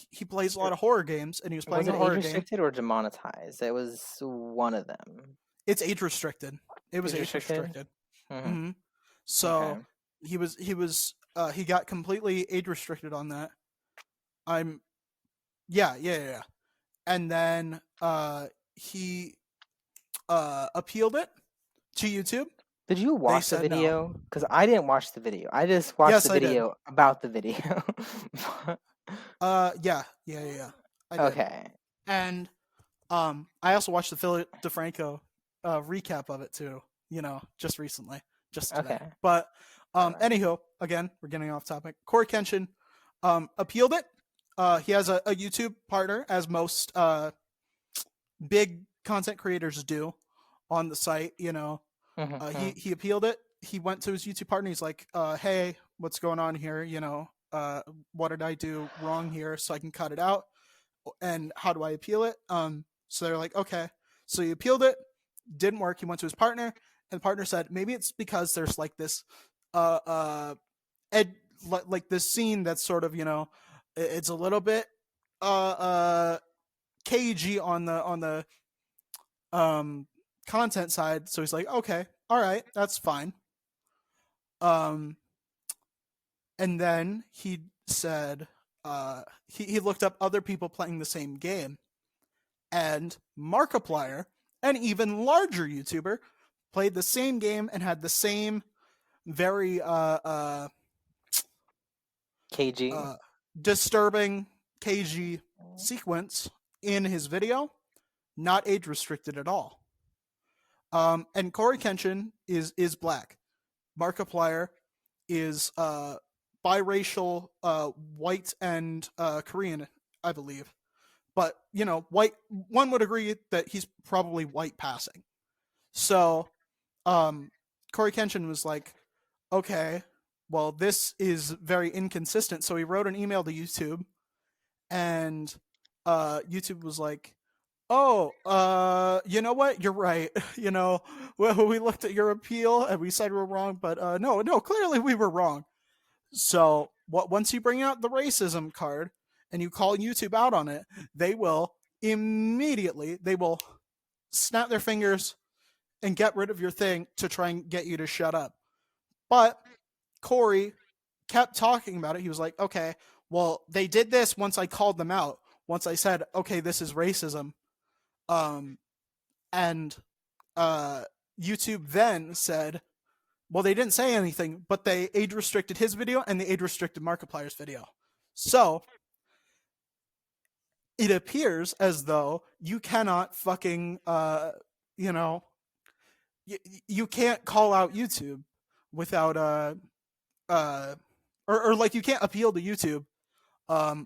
He plays a lot of horror games, and he was playing Was a it age horror game. restricted or demonetized? It was one of them. It's age restricted. It was Age age restricted? restricted. Mm-hmm. hmm So Okay. he got completely age restricted on that. I'm yeah. And then he appealed it to YouTube. Did you watch the said no. video? Because I didn't watch the video. I just watched Yes, the I did. video about the video. Yeah. I did. Okay. And I also watched the Philip DeFranco recap of it too. Just recently, just today. Okay. But Alright. anywho, again, we're getting off topic. Corey Kenshin appealed it. He has a YouTube partner, as most big content creators do on the site. He appealed it. He went to his YouTube partner. He's like, "Hey, what's going on here? What did I do wrong here so I can cut it out? And how do I appeal it?" So they're like, "Okay." So he appealed it. Didn't work. He went to his partner, and the partner said, "Maybe it's because there's like this, like this scene that's sort of it's a little bit cagey on the content side." So he's like, "Okay, all right, that's fine." And then he said he looked up other people playing the same game, and Markiplier, an even larger YouTuber, played the same game and had the same very KG. disturbing KG sequence in his video, not age restricted at all. And Corey Kenshin is black. Markiplier is biracial, white and Korean, I believe. But white. One would agree that he's probably white passing. So, Corey Kenshin was like, "Okay, well, this is very inconsistent." So he wrote an email to YouTube, and YouTube was like, "Oh, you know what? You're right. We looked at your appeal and we said we're wrong, but no, clearly we were wrong." So once you bring out the racism card and you call YouTube out on it, they will immediately snap their fingers and get rid of your thing to try and get you to shut up. But Corey kept talking about it. He was like, "Okay, well, they did this once I called them out. Once I said, okay, this is racism." And YouTube then said, well, they didn't say anything, but they age restricted his video and they age restricted Markiplier's video. So it appears as though you cannot fucking, you can't call out YouTube without, or like you can't appeal to YouTube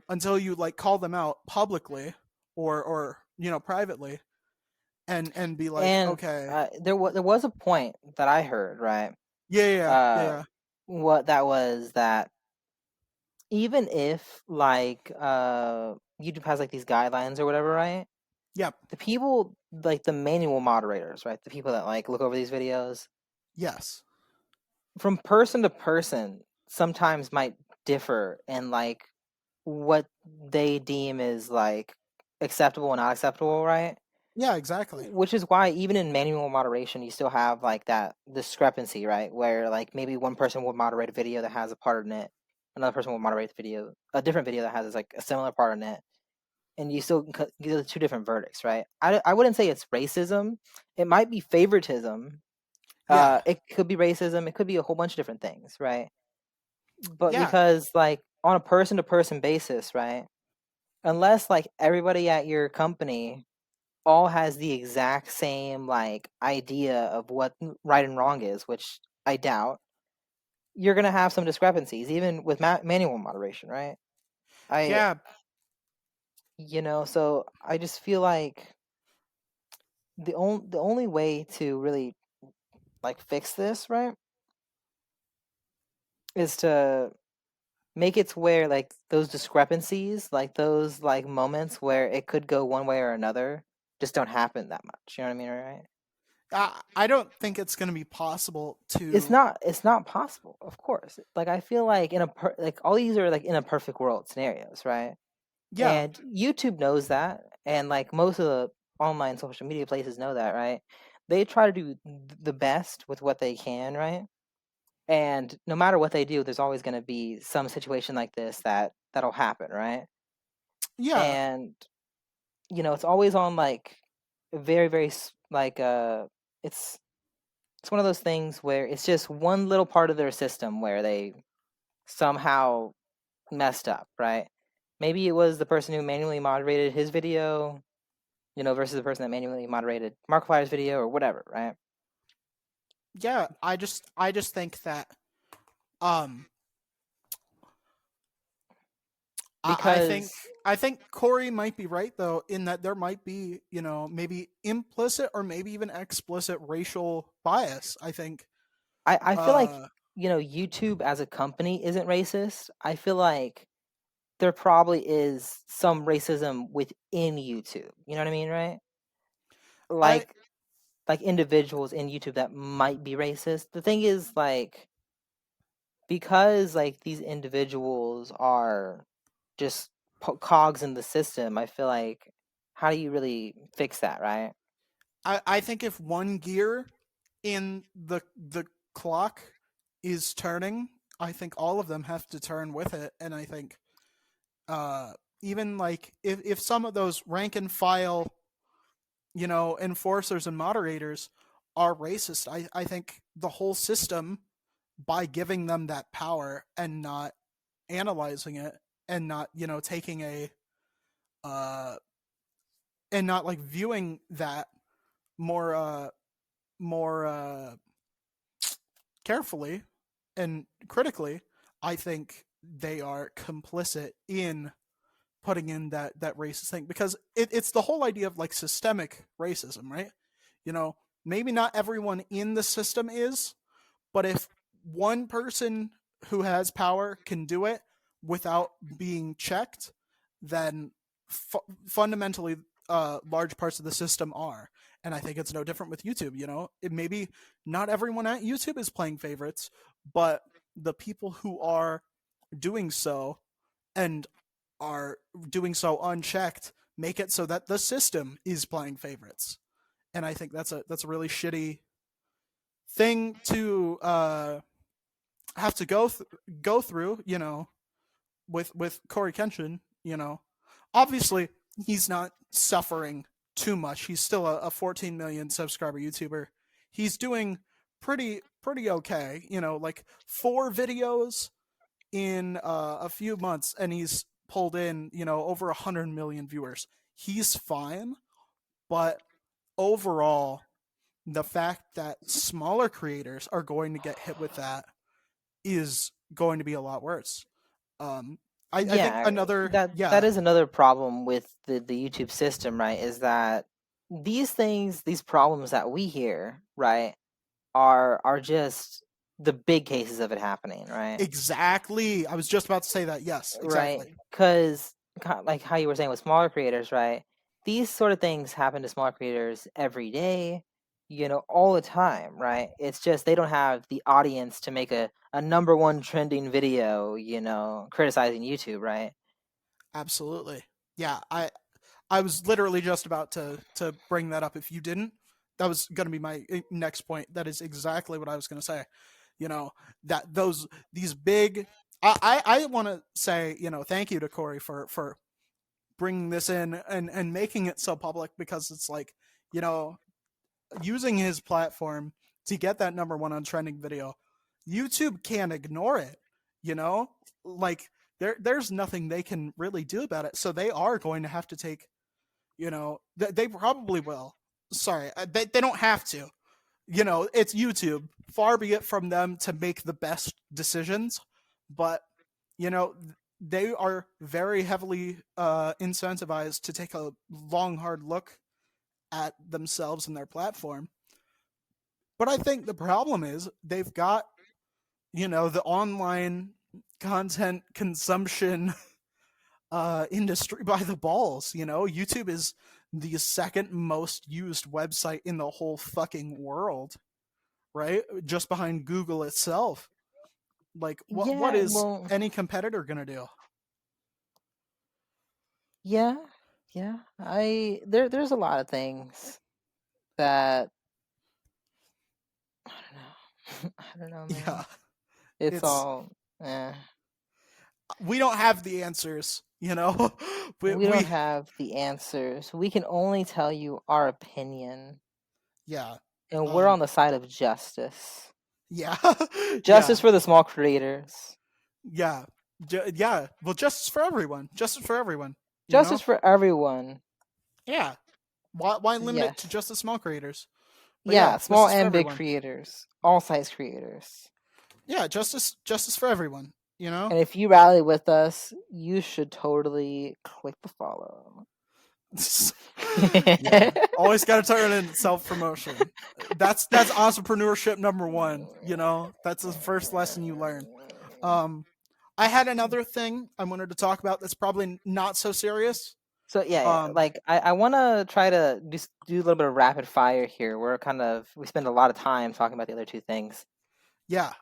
until you like call them out publicly or privately. And be like, And okay, there was a point that I heard, right? yeah. What that was that even if like YouTube has like these guidelines or whatever, right? Yep. The people like the manual moderators, right? The people that like look over these videos, Yes. from person to person, sometimes might differ in like what they deem is like acceptable and not acceptable, right? Yeah, exactly. Which is why even in manual moderation, you still have like that discrepancy, right? Where like maybe one person will moderate a video that has a part in it, another person will moderate a different video that has like a similar part in it, and you still get the two different verdicts, right? I wouldn't say it's racism. It might be favoritism. Yeah. It could be racism. It could be a whole bunch of different things, right? But Yeah. because like on a person to person basis, right? Unless like everybody at your company all has the exact same like idea of what right and wrong is, which I doubt, you're gonna have some discrepancies, even with manual moderation, right? Yeah. So I just feel like the only way to really like fix this, right, is to make it to where like those discrepancies, like those like moments where it could go one way or another, just don't happen that much. You know what I mean, right? I don't think it's going to be possible It's to. not it's not possible, of course. Like I feel like like all these are like in a perfect world scenarios, right? Yeah, And YouTube knows that, and like most of the online social media places know that, right? They try to do the best with what they can, right? And no matter what they do, there's always going to be some situation like this that'll happen, right? yeah. And it's always on like very like it's it's one of those things where it's just one little part of their system where they somehow messed up, right? Maybe it was the person who manually moderated his video, versus the person that manually moderated Markiplier's video or whatever, right? Yeah, I just think that um I think Because I think Corey might be right though in that there might be, maybe implicit or maybe even explicit racial bias. I think I feel like uh YouTube as a company isn't racist. I feel like there probably is some racism within YouTube. You know what I mean, right? I Like individuals in YouTube that might be racist. The thing is like because like these individuals are just cogs in the system, I feel like how do you really fix that, right? I think if one gear in the clock is turning, I think all of them have to turn with it, and I think uh even like if some of those rank and file, enforcers and moderators are racist, I think the whole system, by giving them that power and not analyzing it and not, taking a uh and not like viewing that more more carefully and critically, I think they are complicit in putting in that racist thing, because it's the whole idea of like systemic racism, right? Maybe not everyone in the system is, but if one person who has power can do it without being checked, then fundamentally, large parts of the system are. And I think it's no different with YouTube. Maybe not everyone at YouTube is playing favorites, but the people who are doing so and are doing so unchecked make it so that the system is playing favorites. And I think that's a really shitty thing to have to go through, with Corey Kenshin. Obviously he's not suffering too much. He's still a 14 million subscriber YouTuber. He's doing pretty okay. Like 4 videos in a few months, and he's pulled in, over 100 million viewers. He's fine, but overall, the fact that smaller creators are going to get hit with that is going to be a lot worse. Um, I think Yeah, another, that yeah, is another problem with the YouTube system, right? Is that these problems that we hear, right, are just the big cases of it happening, right? exactly. I was just about to say that. Yes, Right, exactly. because like how you were saying with smaller creators, right? These sort of things happen to smaller creators every day, all the time, right? It's just they don't have the audience to make a number one trending video, criticizing YouTube, right? Absolutely. Yeah, I was literally just about to bring that up. If you didn't, that was going to be my next point. That is exactly what I was going to say. That these big. I want to say, thank you to Corey for bringing this in and making it so public, because it's like, you know using his platform to get that number one on trending video. YouTube can't ignore it. You know, like there's nothing they can really do about it. So they are going to have to take. They probably will. Sorry, they don't have to. It's YouTube. Far be it from them to make the best decisions, but you know they are very heavily incentivized to take a long, hard look at themselves and their platform. But I think the problem is they've got, the online content consumption industry by the balls. YouTube is the second most used website in the whole fucking world, right? Just behind Google itself. Like, what Yeah, is well, any competitor gonna do? yeah, yeah. There's a lot of things that I don't know. I don't know, Yeah, man. It's it's all eh. we don't have the answers, you know. we, We don't we have the answers. We can only tell you our opinion, yeah, and we're on um, the side of justice. yeah, Justice yeah, for the small creators. yeah, yeah. Well, justice for everyone. Justice for everyone. You know. Justice for everyone. Yeah. Why limit it to Yes. just the small creators? But Yeah, yeah, small justice for and big everyone. creators. All size creators. Yeah, justice for everyone. You know. And if you rally with us, you should totally click the follow. Yeah. Always got to turn in self promotion. That's entrepreneurship number one. You know, that's the first lesson you learn. I had another thing I wanted to talk about that's probably not so serious. So yeah, like I want to try to just do a little bit of rapid fire here. We spend a lot of time talking about the other two things. Yeah.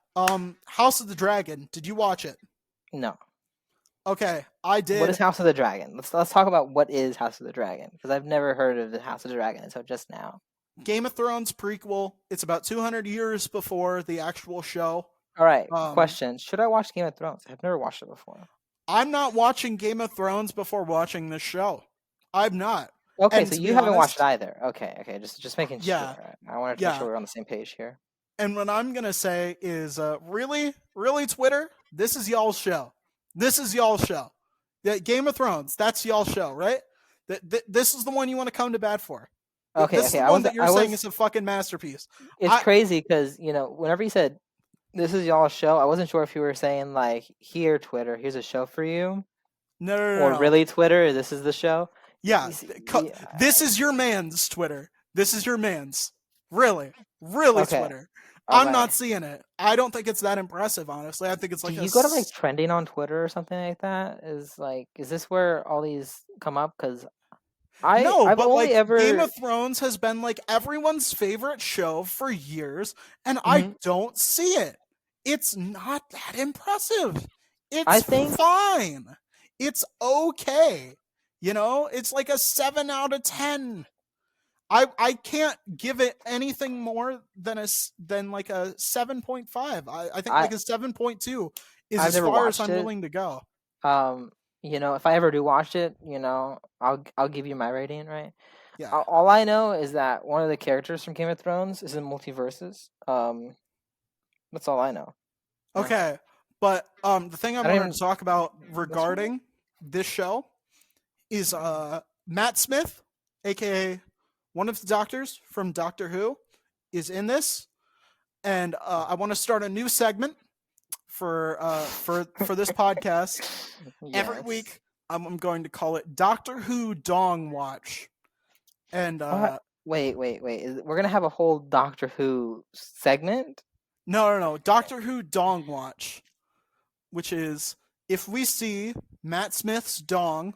House of the Dragon. Did you watch it? No. Okay, I did. What is House of the Dragon? Let's talk about what is House of the Dragon, because I've never heard of the House of the Dragon until just now. Game of Thrones prequel. It's about 200 years before the actual show. All right. Question: should I watch Game of Thrones? I've never watched it before. I'm not watching Game of Thrones before watching this show. I'm not. Okay, And so to you be haven't honest- watched it either. Okay, just making Yeah. sure. I wanted to make sure we're on the same page here. And what I'm gonna say is, really, Twitter, this is y'all's show. This is y'all's show. Game of Thrones, that's y'all's show, right? This is the one you want to come to bat for. Okay, This is the one that you're saying is a fucking masterpiece. It's crazy because, whenever you said this is y'all's show, I wasn't sure if you were saying like, here Twitter, here's a show for you. No. Or really Twitter, this is the show. Yeah, this is your man's Twitter. This is your man's. Really, Okay. Twitter. I'm not seeing it. I don't think it's that impressive, honestly. I think it's like Do you go to like trending on Twitter or something like that? Is this where all these come up? Because I've only ever Game of Thrones has been like everyone's favorite show for years, and I don't see it. It's not that impressive. It's fine. It's okay. It's like a 7 out of 10. I can't give it anything more than like a 7.5. I think like a 7.2 is as far as I'm willing to go. If I ever do watch it, I'll give you my rating, right? Yeah. All I know is that one of the characters from Game of Thrones is in Multiverses. That's all I know. Okay, but the thing I wanted to talk about regarding this show is Matt Smith, aka one of the doctors from Doctor Who, is in this, and I want to start a new segment for this podcast. Yes. Every week, I'm going to call it Doctor Who Dong Watch. And wait, we're gonna have a whole Doctor Who segment? No. Doctor Who Dong Watch, which is if we see Matt Smith's dong,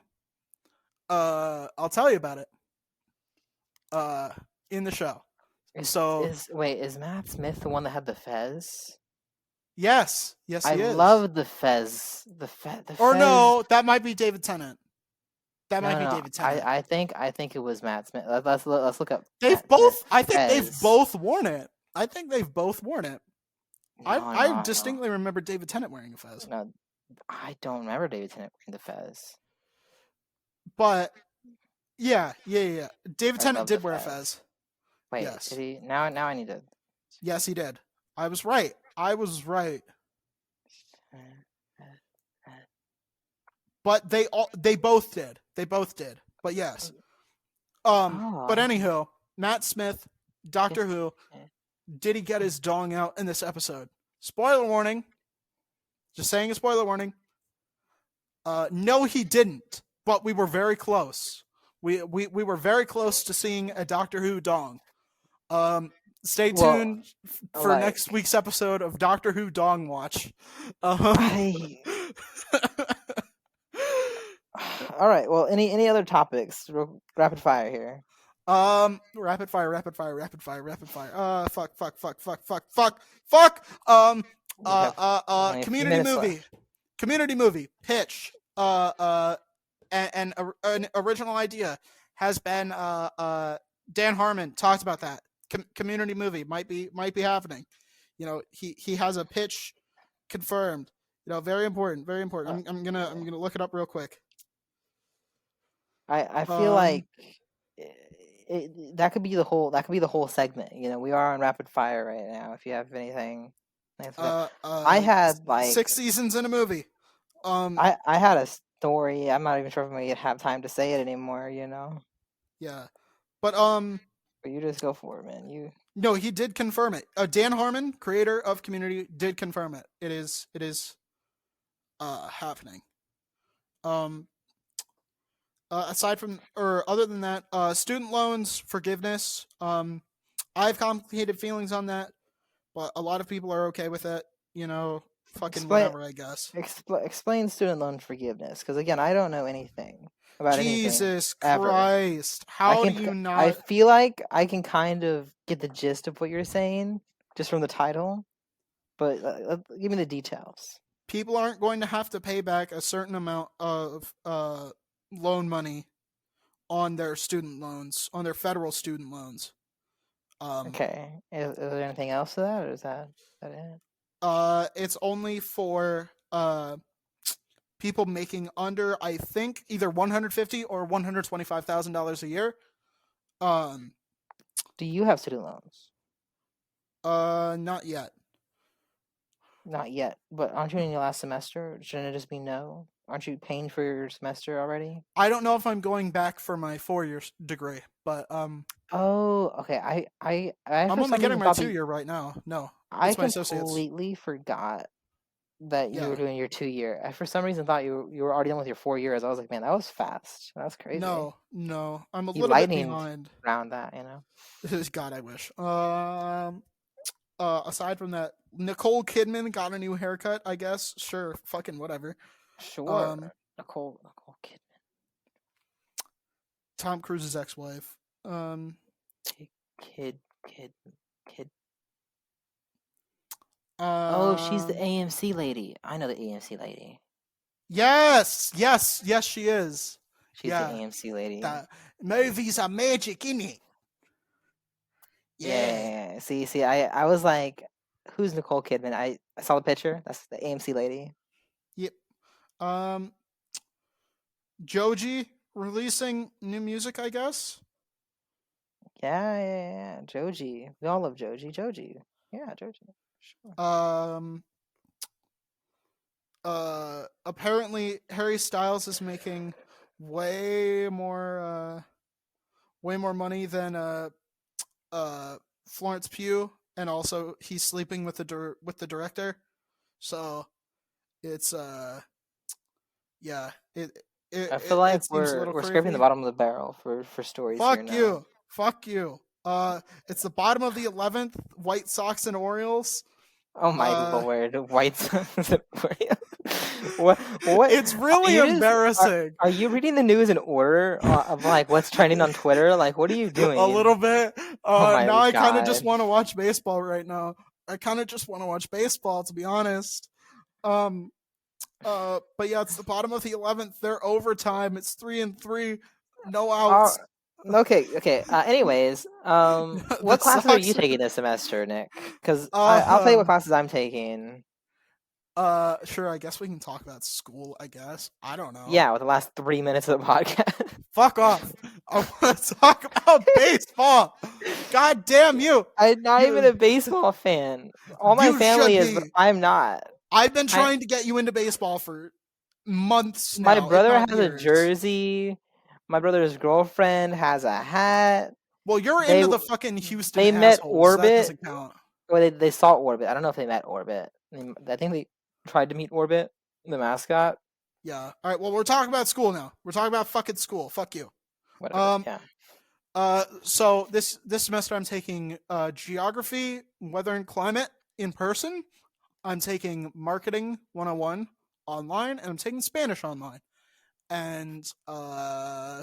I'll tell you about it. In the show. Is Matt Smith the one that had the fez? Yes, he is. I love the fez. The fez. No, that might be David Tennant. David Tennant. I think it was Matt Smith. Let's look up. They've both. I think they've both worn it. I distinctly remember David Tennant wearing a fez. No, I don't remember David Tennant wearing the fez. But yeah. David Tennant did wear a fez. Wait, yes. Did he? Now I need to. Yes, he did. I was right. But they both did. But yes. But anywho, Matt Smith, Doctor Who, did he get his dong out in this episode? Spoiler warning. Just saying a spoiler warning. No, he didn't. But we were very close. We were very close to seeing a Doctor Who dong. Stay tuned for next week's episode of Doctor Who Dong Watch. All right. Well, any other topics? Rapid fire here. Rapid fire, rapid fire, rapid fire, rapid fire. Fuck. We have only a few Community minutes movie. left. Community movie pitch. An original idea has been Dan Harmon talked about that. Community movie might be happening. You know, he has a pitch confirmed. You know, very important, very important. I'm gonna look it up real quick. I feel like that could be the whole segment. You know, we are on rapid fire right now. If you have anything, I had like 6 seasons in a movie. I had a story. I'm not even sure if I'm gonna have time to say it anymore. You know. Yeah, but But you just go for it, man. No, he did confirm it. Dan Harmon, creator of Community, did confirm it. It is happening. Aside from, or other than that, student loans forgiveness. I have complicated feelings on that, but a lot of people are okay with it. You know, fucking whatever, I guess. Explain student loan forgiveness, because again, I don't know anything about Jesus anything. Christ! How do you not? I feel like I can kind of get the gist of what you're saying just from the title, but give me the details. People aren't going to have to pay back a certain amount of loan money on their student loans, on their federal student loans. Okay. Is there anything else to that, or is that it? It's only for people making under, I think, either $150,000 or $125,000 a year. Do you have student loans? Not yet. Not yet, but aren't you in your last semester? Shouldn't it just be no? Aren't you paying for your semester already? I don't know if I'm going back for my 4-year degree, but Oh, okay. I'm only getting my 2-year right now. No, I my associates. completely forgot that you Yeah. were doing your 2-year. I for some reason thought you were already done with your 4 years. I was like, man, that was fast. That's crazy. No, I'm a You little bit lightninged behind. around that, you know. God, I wish. Aside from that, Nicole Kidman got a new haircut, I guess. Sure, fucking whatever. Sure. Nicole Kidman. Tom Cruise's ex-wife. Kid. Oh, she's the AMC lady. I know the AMC lady. Yes, she is. She's the AMC lady. The movies are magic, innit? Yeah. See, I was like, who's Nicole Kidman? I saw the picture. That's the AMC lady. Yep. Joji releasing new music, I guess. Yeah. Joji. We all love Joji. Yeah, Joji. Sure. Apparently Harry Styles is making way more money than Florence Pugh, and also he's sleeping with the director. So it's yeah, I feel like we're scraping the bottom of the barrel for stories. Fuck you. It's the bottom of the 11th. White Sox and Orioles. Oh my lord, White Sox and Orioles. What? It's really embarrassing. Are you reading the news in order of like what's trending on Twitter? Like, what are you doing? A little bit. Now I kind of just God. want to watch baseball right now. I kind of just want to watch baseball, to be honest. But yeah, it's the bottom of the 11th. They're overtime. It's 3-3. No outs. Okay. Anyways, what classes are you taking this semester, Nick? Because I'll tell you what classes I'm taking. Sure. I guess we can talk about school. I guess I don't know. Yeah, with the last 3 minutes of the podcast. Fuck off. I want to talk about baseball. God damn you! I'm not even a baseball fan. All my family is, but I'm not. I've been trying to get you into baseball for months now. My brother has a jersey. My brother's girlfriend has a hat. Well, you're into the fucking Houston. They met Orbit. So that doesn't count. Well, they saw Orbit. I don't know if they met Orbit. I think they tried to meet Orbit, the mascot. Yeah. All right. Well, we're talking about school now. We're talking about fucking school. Fuck you. Whatever. Yeah. So this semester I'm taking geography, weather and climate in person. I'm taking marketing 101 online, and I'm taking Spanish online. and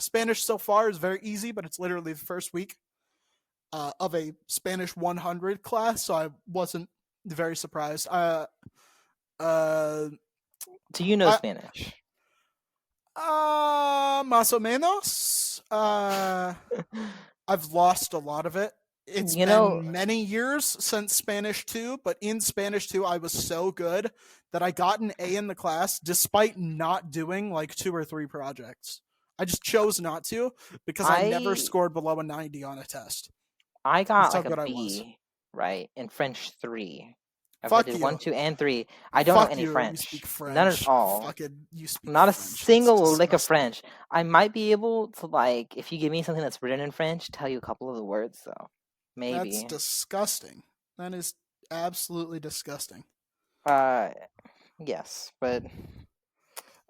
Spanish so far is very easy, but it's literally the first week of a Spanish 100 class, so I wasn't very surprised. Do you know I- Spanish? Más o menos. I've lost a lot of it. It's You been know, many years since Spanish 2, but in Spanish 2, I was so good that I got an A in the class despite not doing like 2 or 3 projects. I just chose not to because I never I scored below a 90 on a test. I got That's how like a good I was. B, right, in French 3. I Fuck did 1, you. 2, and 3. I don't know Fuck any you. You French. speak None at French. all. Fucking, you speak Not a French. That's single lick of disgusting. French. I might be able to, like, if you give me something that's written in French, tell you a couple of the words, though. That's Maybe. disgusting. That is absolutely disgusting. Yes, but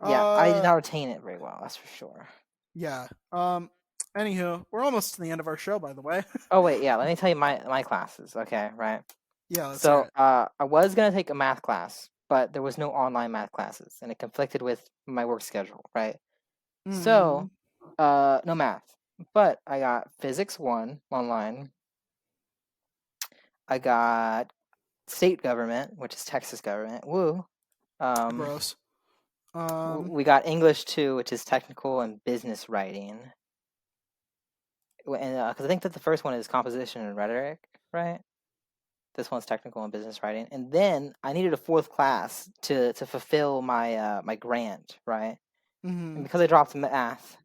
yeah, I did Uh, not retain it very well, that's for sure. yeah. Anywho, we're almost to the end of our show, by the way. Oh wait, yeah, let me tell you my classes, okay, right? Yeah, let's hear So, it. I was gonna take a math class, but there was no online math classes, and it conflicted with my work schedule, right? So, no math. But I got Physics 1 online. I got State Government, which is Texas government. Woo. Gross. We got English 2, which is technical and business writing. And because I think that the first one is composition and rhetoric, right? This one's technical and business writing. And then I needed a 4th class to fulfill my my grant, right? And because I dropped math,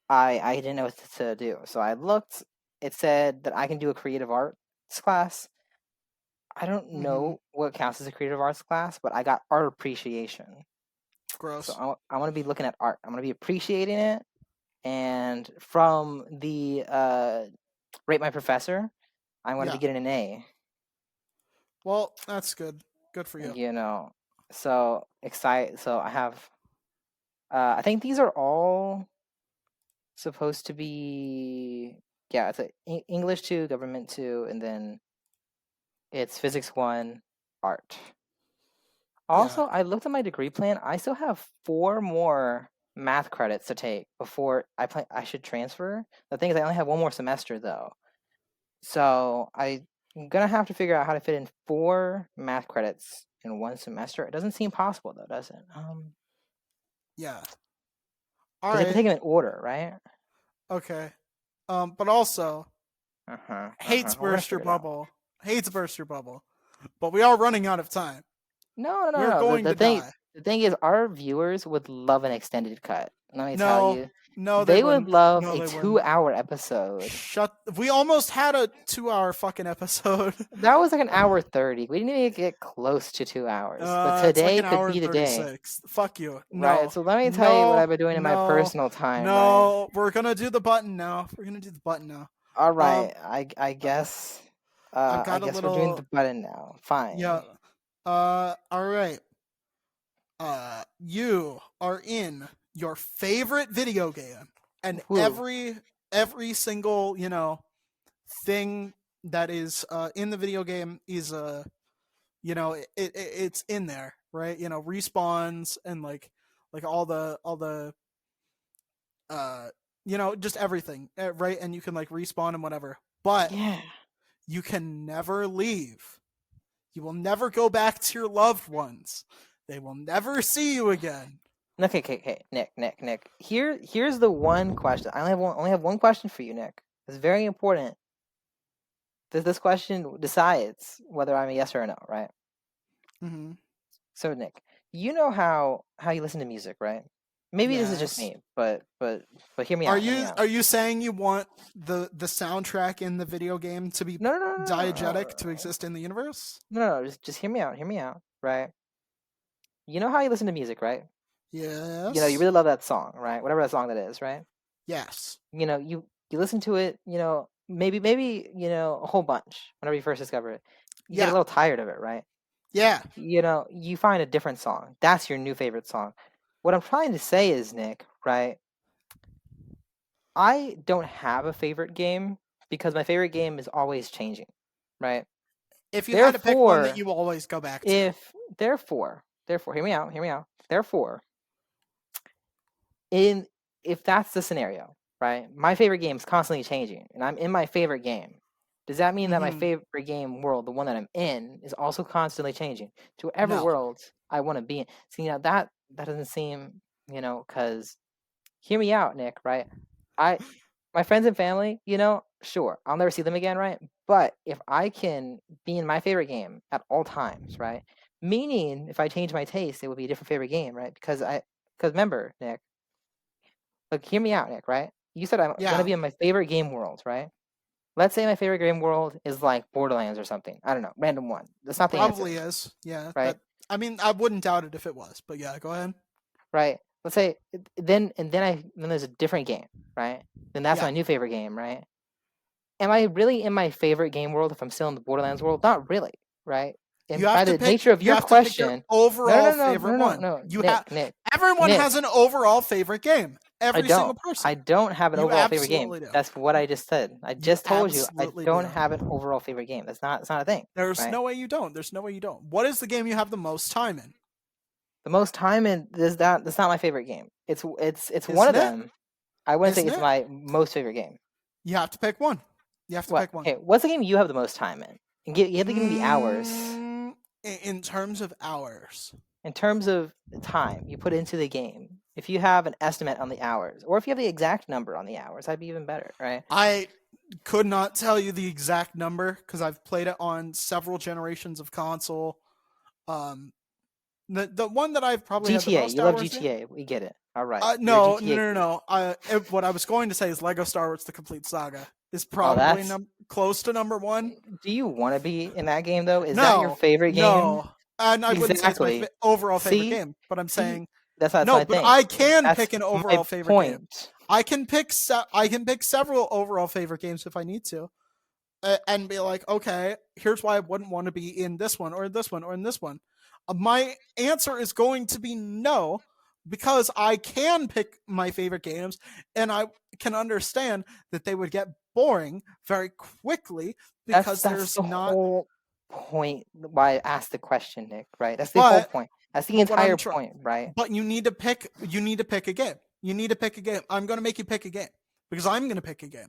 I didn't know what to do. So I looked. It said that I can do a creative arts class. I don't know what counts as a creative arts class, but I got art appreciation. Gross. So I want to be looking at art. I'm going to be appreciating it. And from the Rate My Professor, I'm going to be getting an A. Well, that's good. Good for you. You know, so excited. So I have, I think these are all supposed to be, yeah, it's English 2, government 2, and then it's Physics 1, art. Also, I looked at my degree plan. I still have 4 more math credits to take before I should transfer. The thing is, I only have 1 more semester though, so I'm gonna have to figure out how to fit in 4 math credits in 1 semester. It doesn't seem possible though, does it? Yeah. All right. You have to take them in order, right? Okay. But also, hates We're gonna burst your figure it out. bubble. Hates burst your bubble. But we are running out of time. No. We're going to die. The thing is, our viewers would love an extended cut. Let me tell you. No, They would wouldn't. love No, a they 2-hour episode. Shut. We almost had a 2-hour fucking episode. That was like an hour 30. We didn't even get close to 2 hours. But today it's like an could be the day. 36. Fuck you. No. Right. So let me tell you what I've been doing in my personal time. No, right? we're gonna do the button now. All right. I guess. I've got we're doing the button now. Fine. Yeah. All right. You are in your favorite video game, and every single thing that is in the video game is it's in there, right? Respawns and like all the just everything, right? And you can like respawn and whatever, but you can never leave. You will never go back to your loved ones. They will never see you again. Okay, Nick. Here's the one question. I only have one question for you, Nick. It's very important. This question decides whether I'm a yes or a no, right? Mm-hmm. So, Nick, you know how you listen to music, right? Maybe this is just me, but hear me out. Are you saying you want the soundtrack in the video game to be diegetic to exist in the universe? No, just hear me out, right? You know how you listen to music, right? Yes. You really love that song, right? Whatever that song that is, right? Yes. You listen to it, maybe a whole bunch whenever you first discover it. You get a little tired of it, right? Yeah. You find a different song. That's your new favorite song. What I'm trying to say is, Nick, right? I don't have a favorite game because my favorite game is always changing, right? If you had to pick one that you always go back to. Therefore, hear me out. Therefore, if that's the scenario, right? My favorite game is constantly changing, and I'm in my favorite game. Does that mean that my Mhm. favorite game world, the one that I'm in, is also constantly changing to whatever No. world I want to be in? See, now that doesn't seem, because hear me out, Nick, right? My friends and family, sure, I'll never see them again, right? But if I can be in my favorite game at all times, right? Meaning, if I change my taste, it would be a different favorite game, right? Because remember, Nick, look, hear me out, Nick, right? You said I'm gonna Yeah. be in my favorite game world, right? Let's say my favorite game world is like Borderlands or something. I don't know, random one. That's not the answer, Probably is. Yeah. right? I mean, I wouldn't doubt it if it was, but yeah, go ahead. Right. Let's say then there's a different game, right? Then that's Yeah. my new favorite game, right? Am I really in my favorite game world if I'm still in the Borderlands world? Not really, right? You And have by to the pick. nature of You your have to pick your question, no, overall no, no, favorite no, no, one. no, You have. Nick, Everyone Nick. has an overall favorite game. I Every single don't. person. I don't have an You overall favorite game. absolutely do. That's what I just said. I You just told you I absolutely don't do. have an overall favorite game. That's not. It's not a thing, There's right? no way you don't. There's no way you don't. What is the game you have the most time in? The most time in is that. That's not my favorite game. It's one Isn't of it? them. I wouldn't say Isn't it's it? my most favorite game. You have to pick one. You have to What? pick one. Okay, what's the game you have the most time in? And you have to give me the hours. In terms of hours. In terms of time you put into the game, if you have an estimate on the hours, or if you have the exact number on the hours, that'd be even better, right? I could not tell you the exact number because I've played it on several generations of console. Um, the one that I've probably had the GTA, most you love hours GTA. We get it. All right. no, You're a GTA no. What I was going to say is Lego Star Wars: The Complete Saga is Oh, probably that's. close to number one. Do you want to be in that game though? Is that your No, favorite game? no, and I wouldn't say it's my Exactly. overall favorite See, game, but I'm see, saying that's no. my But thing. I can That's pick an my overall favorite game. point. I can pick several overall favorite games if I need to, and be like, okay, here's why I wouldn't want to be in this one or this one or in this one. My answer is going to be no, because I can pick my favorite games, and I can understand that they would get boring very quickly because That's there's the not. whole point why I asked the question, Nick. Right? That's the whole But point. That's the but what I'm entire trying. point, right? But you need to pick. You need to pick a game. You need to pick a game. I'm going to make you pick a game because I'm going to pick a game.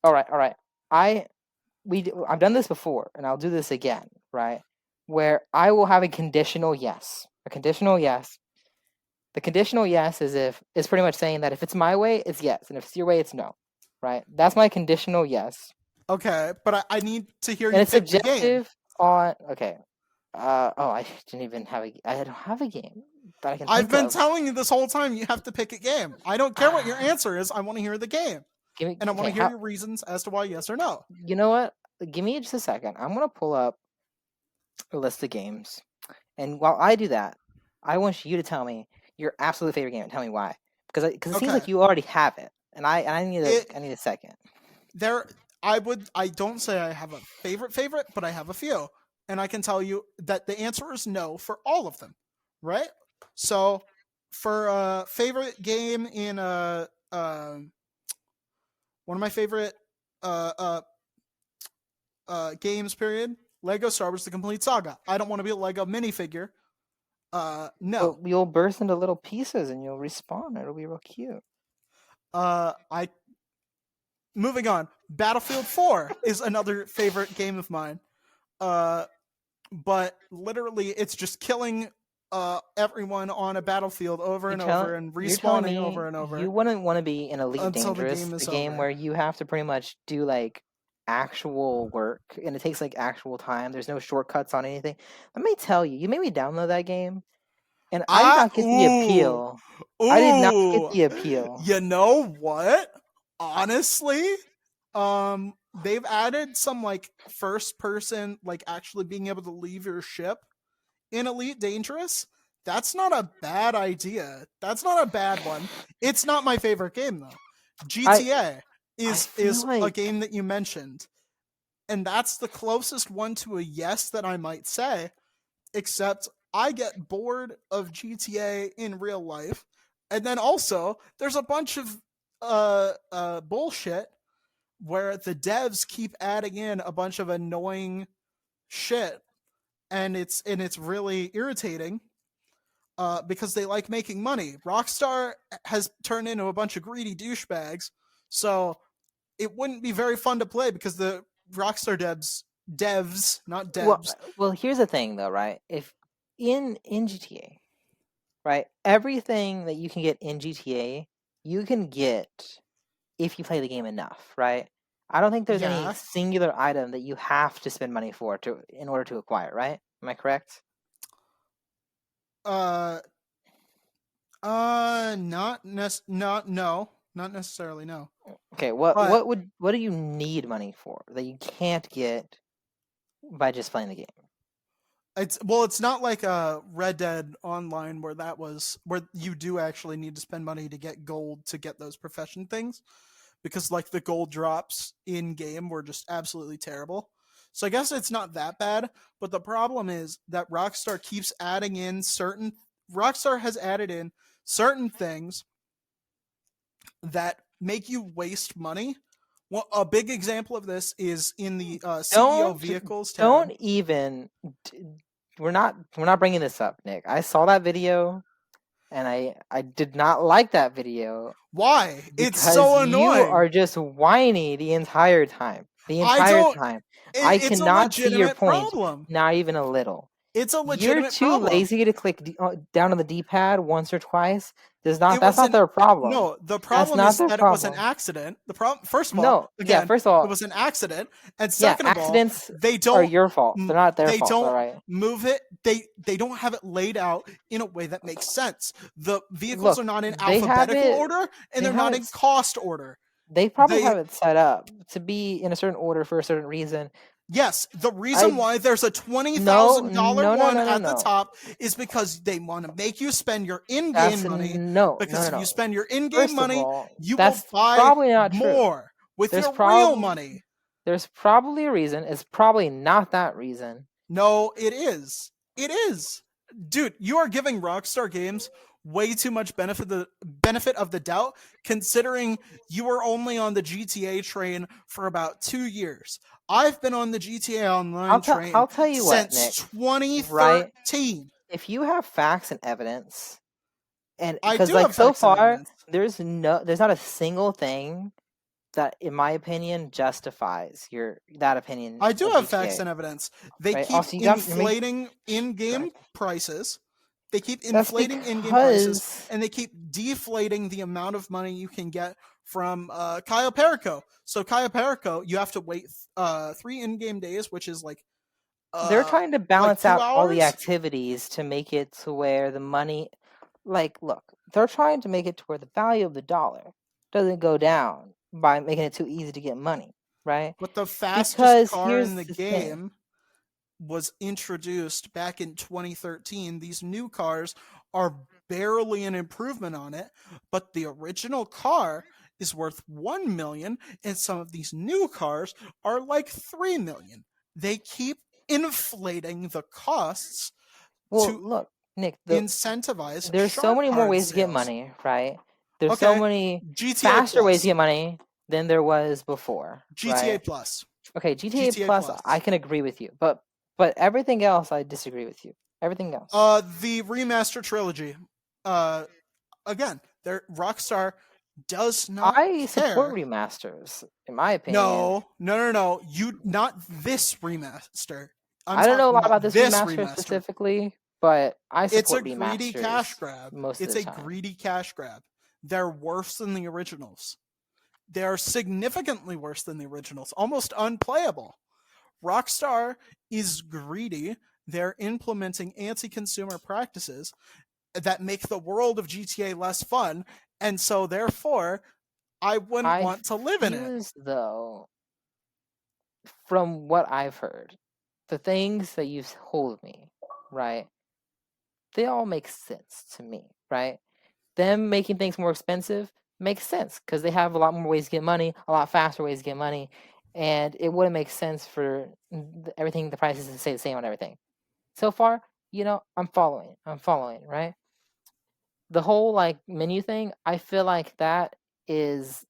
All right. I've done this before, and I'll do this again, right? Where I will have a conditional yes. A conditional yes. The conditional yes is pretty much saying that if it's my way, it's yes, and if it's your way, it's no. Right? That's my conditional yes. Okay, but I need to hear And you it's pick the game. subjective on okay. I didn't even have I don't have a game that I can I've think been of. telling you this whole time you have to pick a game. I don't care what your answer is. I want to hear the game. Give me, And I want to okay, hear your reasons as to why yes or no. you know what? Give me just a second. I'm gonna pull up a list of games, and while I do that, I want you to tell me your absolute favorite game and tell me why. Because it seems like Okay. you already have it, and I need I need a second. I don't say I have a favorite, but I have a few. And I can tell you that the answer is no for all of them. Right? So for a favorite game in one of my favorite games period, Lego Star Wars: The Complete Saga. I don't want to be a Lego minifigure. No. Well, you'll burst into little pieces and you'll respawn. It'll be real cute. I moving on. Battlefield 4 is another favorite game of mine. But literally it's just killing everyone on a battlefield over and over and respawning over and over. You wouldn't want to be in Elite until Dangerous, the game is a game over. where you have to pretty much do like actual work and it takes like actual time. There's no shortcuts on anything. Let me tell you, you made me download that game, and I did not get the appeal. I did not get the appeal. You know what? Honestly, they've added some like first person, like actually being able to leave your ship in Elite Dangerous. That's not a bad idea. That's not a bad one. It's not my favorite game though. GTA is a game that you mentioned, and that's the closest one to a yes that I might say, except I get bored of GTA in real life. And then also there's a bunch of bullshit where the devs keep adding in a bunch of annoying shit, and it's really irritating. because they like making money. Rockstar has turned into a bunch of greedy douchebags, so it wouldn't be very fun to play because the Rockstar devs, not devs. Well, here's the thing though, right? If in GTA, right, everything that you can get in GTA, you can get if you play the game enough, right? I don't think there's any Yeah. singular item that you have to spend money for in order to acquire, right? Am I correct? Not necessarily. No. Okay, But what do you need money for that you can't get by just playing the game? it's not like Red Dead Online where you do actually need to spend money to get gold to get those profession things, because like the gold drops in game were just absolutely terrible. So I guess it's not that bad, but the problem is that Rockstar has added in certain things that make you waste money. Well, a big example of this is in the CEO vehicles tab. Don't even. We're not bringing this up, Nick. I saw that video, and I did not like that video. Why? It's so annoying. You are just whiny the entire time. I cannot see your point. Problem. Not even a little. It's a legitimate You're too problem. lazy to click down on the D-pad once or twice. That's not their problem. No, the problem is that it was an accident. The problem, first of all, first of all, it was an accident, and second of all, accidents they don't are your fault. They're not their fault. They don't right? move it. They don't have it laid out in a way that makes sense. The vehicles are not in alphabetical order, and they're not in cost order. They probably have it set up to be in a certain order for a certain reason. Yes, the reason why there's a $20,000 one at the top is because they want to make you spend your in-game money. Because if you spend your in-game money, you will buy more with your real money. There's probably a reason. It's probably not that reason. No, it is. It is. Dude, you are giving Rockstar Games way too much benefit of the doubt, considering you were only on the GTA train for about 2 years. I've been on the GTA Online train I'll tell you since what, Nick, 2013. Right? If you have facts and evidence, and I because do like have so facts and far, evidence. there's not a single thing that, in my opinion, justifies that opinion. I do have facts and evidence. They keep inflating in-game prices. They keep inflating in-game prices, and they keep deflating the amount of money you can get from Cayo Perico. So Cayo Perico, you have to wait 3 in-game days, which is like they're trying to balance like out all the activities to make it to where the money, like, look, they're trying to make it to where the value of the dollar doesn't go down by making it too easy to get money, right? But the fastest car in the game was introduced back in 2013. These new cars are barely an improvement on it, but the original car is worth 1 million, and some of these new cars are like 3 million. They keep inflating the costs look, Nick, incentivize. There's so many more ways to get money, right? There's so many faster ways to get money than there was before. GTA Plus. Okay, GTA Plus, I can agree with you, but everything else, I disagree with you. Everything else. The remaster trilogy. Again, Rockstar does not. I support remasters, in my opinion. No. You not this remaster. I don't know a lot about this remaster specifically, but I support remasters. It's a greedy cash grab. It's a greedy cash grab. They're worse than the originals. They're significantly worse than the originals. Almost unplayable. Rockstar is greedy. They're implementing anti-consumer practices that make the world of GTA less fun, and so therefore, I wouldn't want to live in it. Though, from what I've heard, the things that you've told me, right, they all make sense to me, right? Them making things more expensive makes sense because they have a lot more ways to get money, a lot faster ways to get money, and it wouldn't make sense for everything, the prices to stay the same on everything. So far, I'm following, right? The whole like menu thing, I feel like that is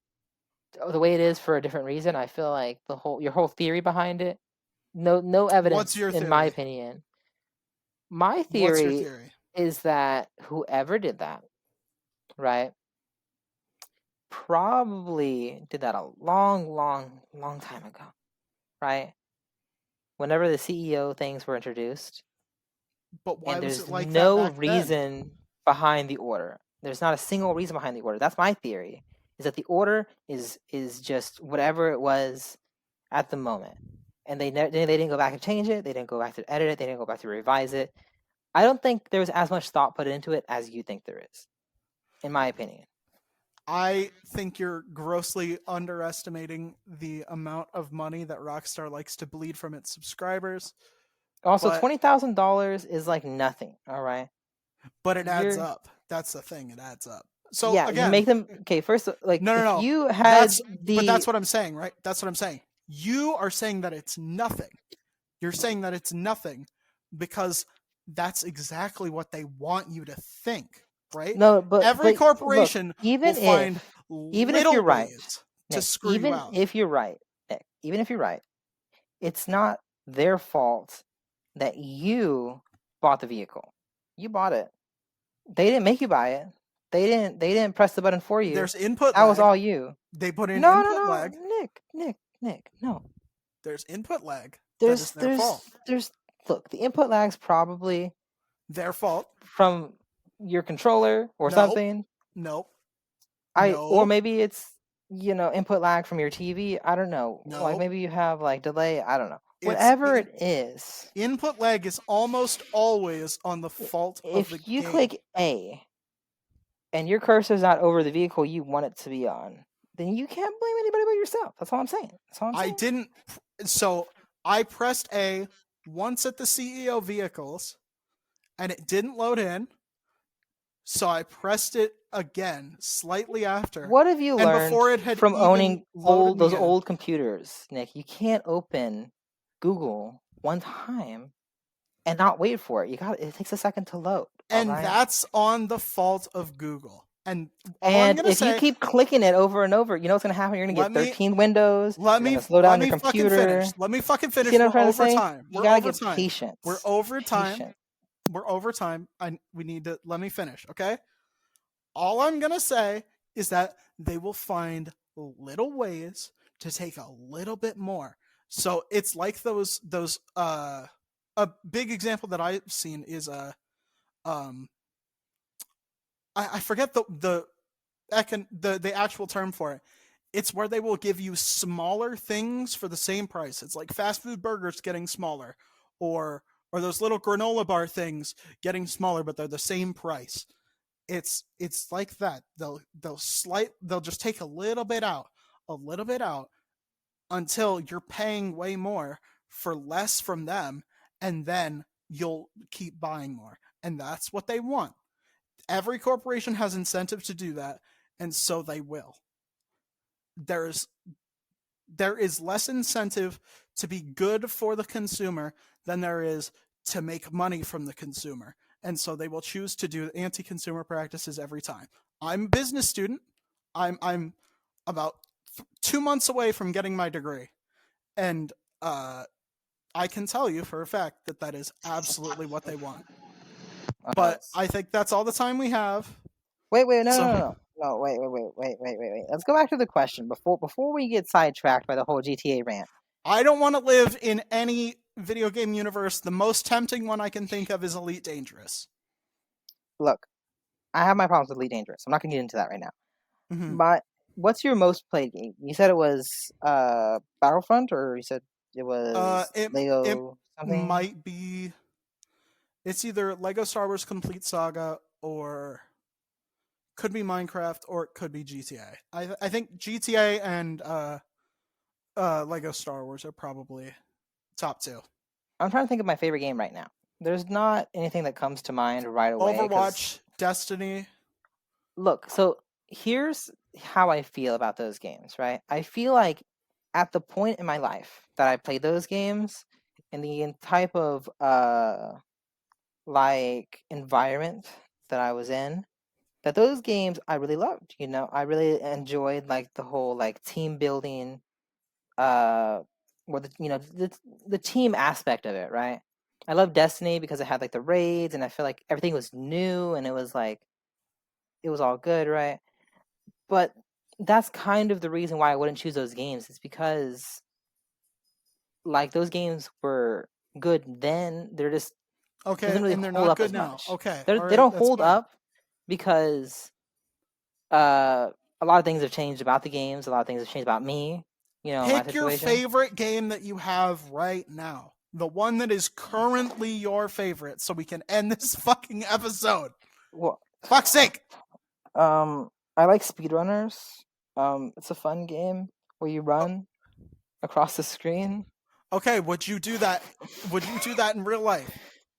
the way it is for a different reason. I feel like your whole theory behind it, no evidence. What's your theory? In my opinion? My theory, What's your theory? is that whoever did that, right, probably did that a long, long, long time ago, right? Whenever the CEO things were introduced, But why and was there's it like that no back then? reason behind the order. There's not a single reason behind the order. That's my theory. Is that the order is just whatever it was at the moment, and they didn't go back and change it. They didn't go back to edit it. They didn't go back to revise it. I don't think there was as much thought put into it as you think there is, in my opinion. I think you're grossly underestimating the amount of money that Rockstar likes to bleed from its subscribers. Also, But $20,000 is like nothing. All right, it adds you're up. That's the thing. It adds up. So yeah. You again, make them okay. First, like no, if no, no. you had But that's the what I'm saying, right? That's what I'm saying. You are saying that it's nothing. You're saying that it's nothing because that's exactly what they want you to think, right? no, but Every look, corporation will even find if you're little right, ways to Nick, screw you out. if you're right, Nick, even if you're right, it's not their fault that you bought the vehicle. You bought it. They didn't make you buy it. They didn't press the button for you. There's input That was lag. all you. They put in No, input lag. Nick, no. There's input lag. That is their fault. Look, the input lag's probably Their fault. from your controller or No. something. Nope. Or maybe it's input lag from your TV. I don't know. No. Like maybe you have like delay. I don't know. Whatever it is, input lag is almost always on the fault of the game. If you click A and your cursor's not over the vehicle you want it to be on, then you can't blame anybody but yourself. That's all I'm saying. I didn't. So I pressed A once at the CEO vehicles, and it didn't load in. So I pressed it again slightly after. What have you learned before it had from even owning loaded those me in. old computers, Nick? You can't open Google one time and not wait for it. It takes a second to load. And all right? that's on the fault of Google. And if you keep clicking it over and over, you know what's going to happen? You're going to get 13 windows. Let me slow down your computer. Finish. Let me fucking finish. You know what I'm We're trying to say? time. You We're gotta over get time. patience. We're over time. Patient. We're over time. We need to let me finish, okay? All I'm gonna say is that they will find little ways to take a little bit more. So it's like those a big example that I've seen is I forget the actual term for it. It's where they will give you smaller things for the same price. It's like fast food burgers getting smaller, or those little granola bar things getting smaller, but they're the same price. It's like that. They'll just take a little bit out until you're paying way more for less from them, and then you'll keep buying more. And that's what they want. Every corporation has incentive to do that, and so they will. There is less incentive to be good for the consumer than there is to make money from the consumer. And so they will choose to do anti-consumer practices every time. I'm a business student. I'm about 2 months away from getting my degree. And I can tell you for a fact that is absolutely what they want. But I think that's all the time we have. Wait, no, wait. Let's go back to the question before we get sidetracked by the whole GTA rant. I don't want to live in any video game universe. The most tempting one I can think of is Elite Dangerous. Look, I have my problems with Elite Dangerous. I'm not going to get into that right now. Mm-hmm. But what's your most played game? You said it was Battlefront, or you said it was Lego something? Might be. It's either Lego Star Wars Complete Saga, or could be Minecraft, or it could be GTA. I think GTA and Lego Star Wars are probably top 2. I'm trying to think of my favorite game right now. There's not anything that comes to mind right away. Overwatch, Destiny. Look, so here's how I feel about those games, right? I feel like at the point in my life that I played those games, and the type of environment that I was in, that those games I really loved. I really enjoyed the whole team building, or the team aspect of it, right? I love Destiny because it had like the raids, and I feel like everything was new, and it was like it was all good, right? But that's kind of the reason why I wouldn't choose those games. It's because like those games were good then. They're just Okay, doesn't really and they're hold not up good as now. much. Okay, They all right, don't that's hold fine. up because a lot of things have changed about the games. A lot of things have changed about me. You know, my Pick your situation. favorite game that you have right now. The one that is currently your favorite, so we can end this fucking episode. Well, Fuck's sake. I like speedrunners. It's a fun game where you run across the screen. Okay, would you do that? Would you do that in real life?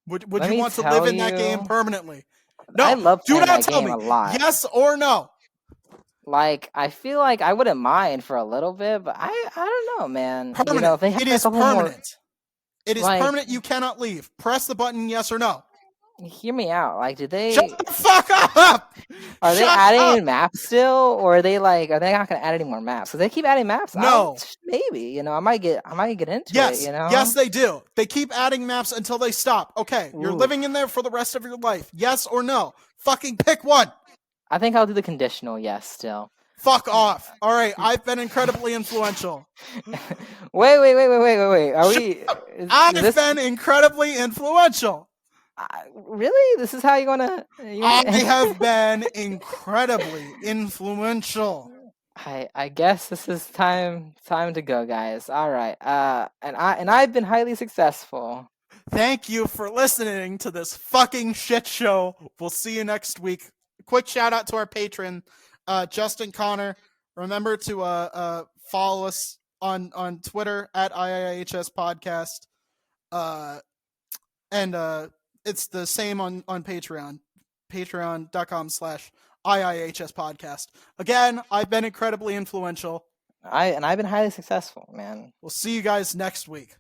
Would Let you me want to live tell in that game you, permanently? I No, love do playing not that tell game me. a lot. Yes or no. Like, I feel like I wouldn't mind for a little bit, but I don't know, man. You know, Permanent. if they have It a is couple more, permanent. It is like, permanent. You cannot leave. Press the button, yes or no. hear me out. Like, did they Shut the fuck up! are they Shut adding up! in maps still, or are they not gonna add any more maps? Because they keep adding maps. No. Maybe, you know, I might get into Yes, it. You know, yes, they do. They keep adding maps until they stop. Okay, you're Oof. living in there for the rest of your life. Yes or no? Fucking pick one. I think I'll do the conditional yes still. Fuck off. All right, I've been incredibly influential. Wait. Are we? I've been incredibly influential. Really? This is how you're gonna? I have been incredibly influential. I guess this is time to go, guys. All right. And I've been highly successful. Thank you for listening to this fucking shit show. We'll see you next week. Quick shout out to our patron, Justin Connor. Remember to follow us on Twitter at IIHS Podcast. And it's the same on Patreon. Patreon.com/IIHS Podcast. Again, I've been incredibly influential. I've been highly successful, man. We'll see you guys next week.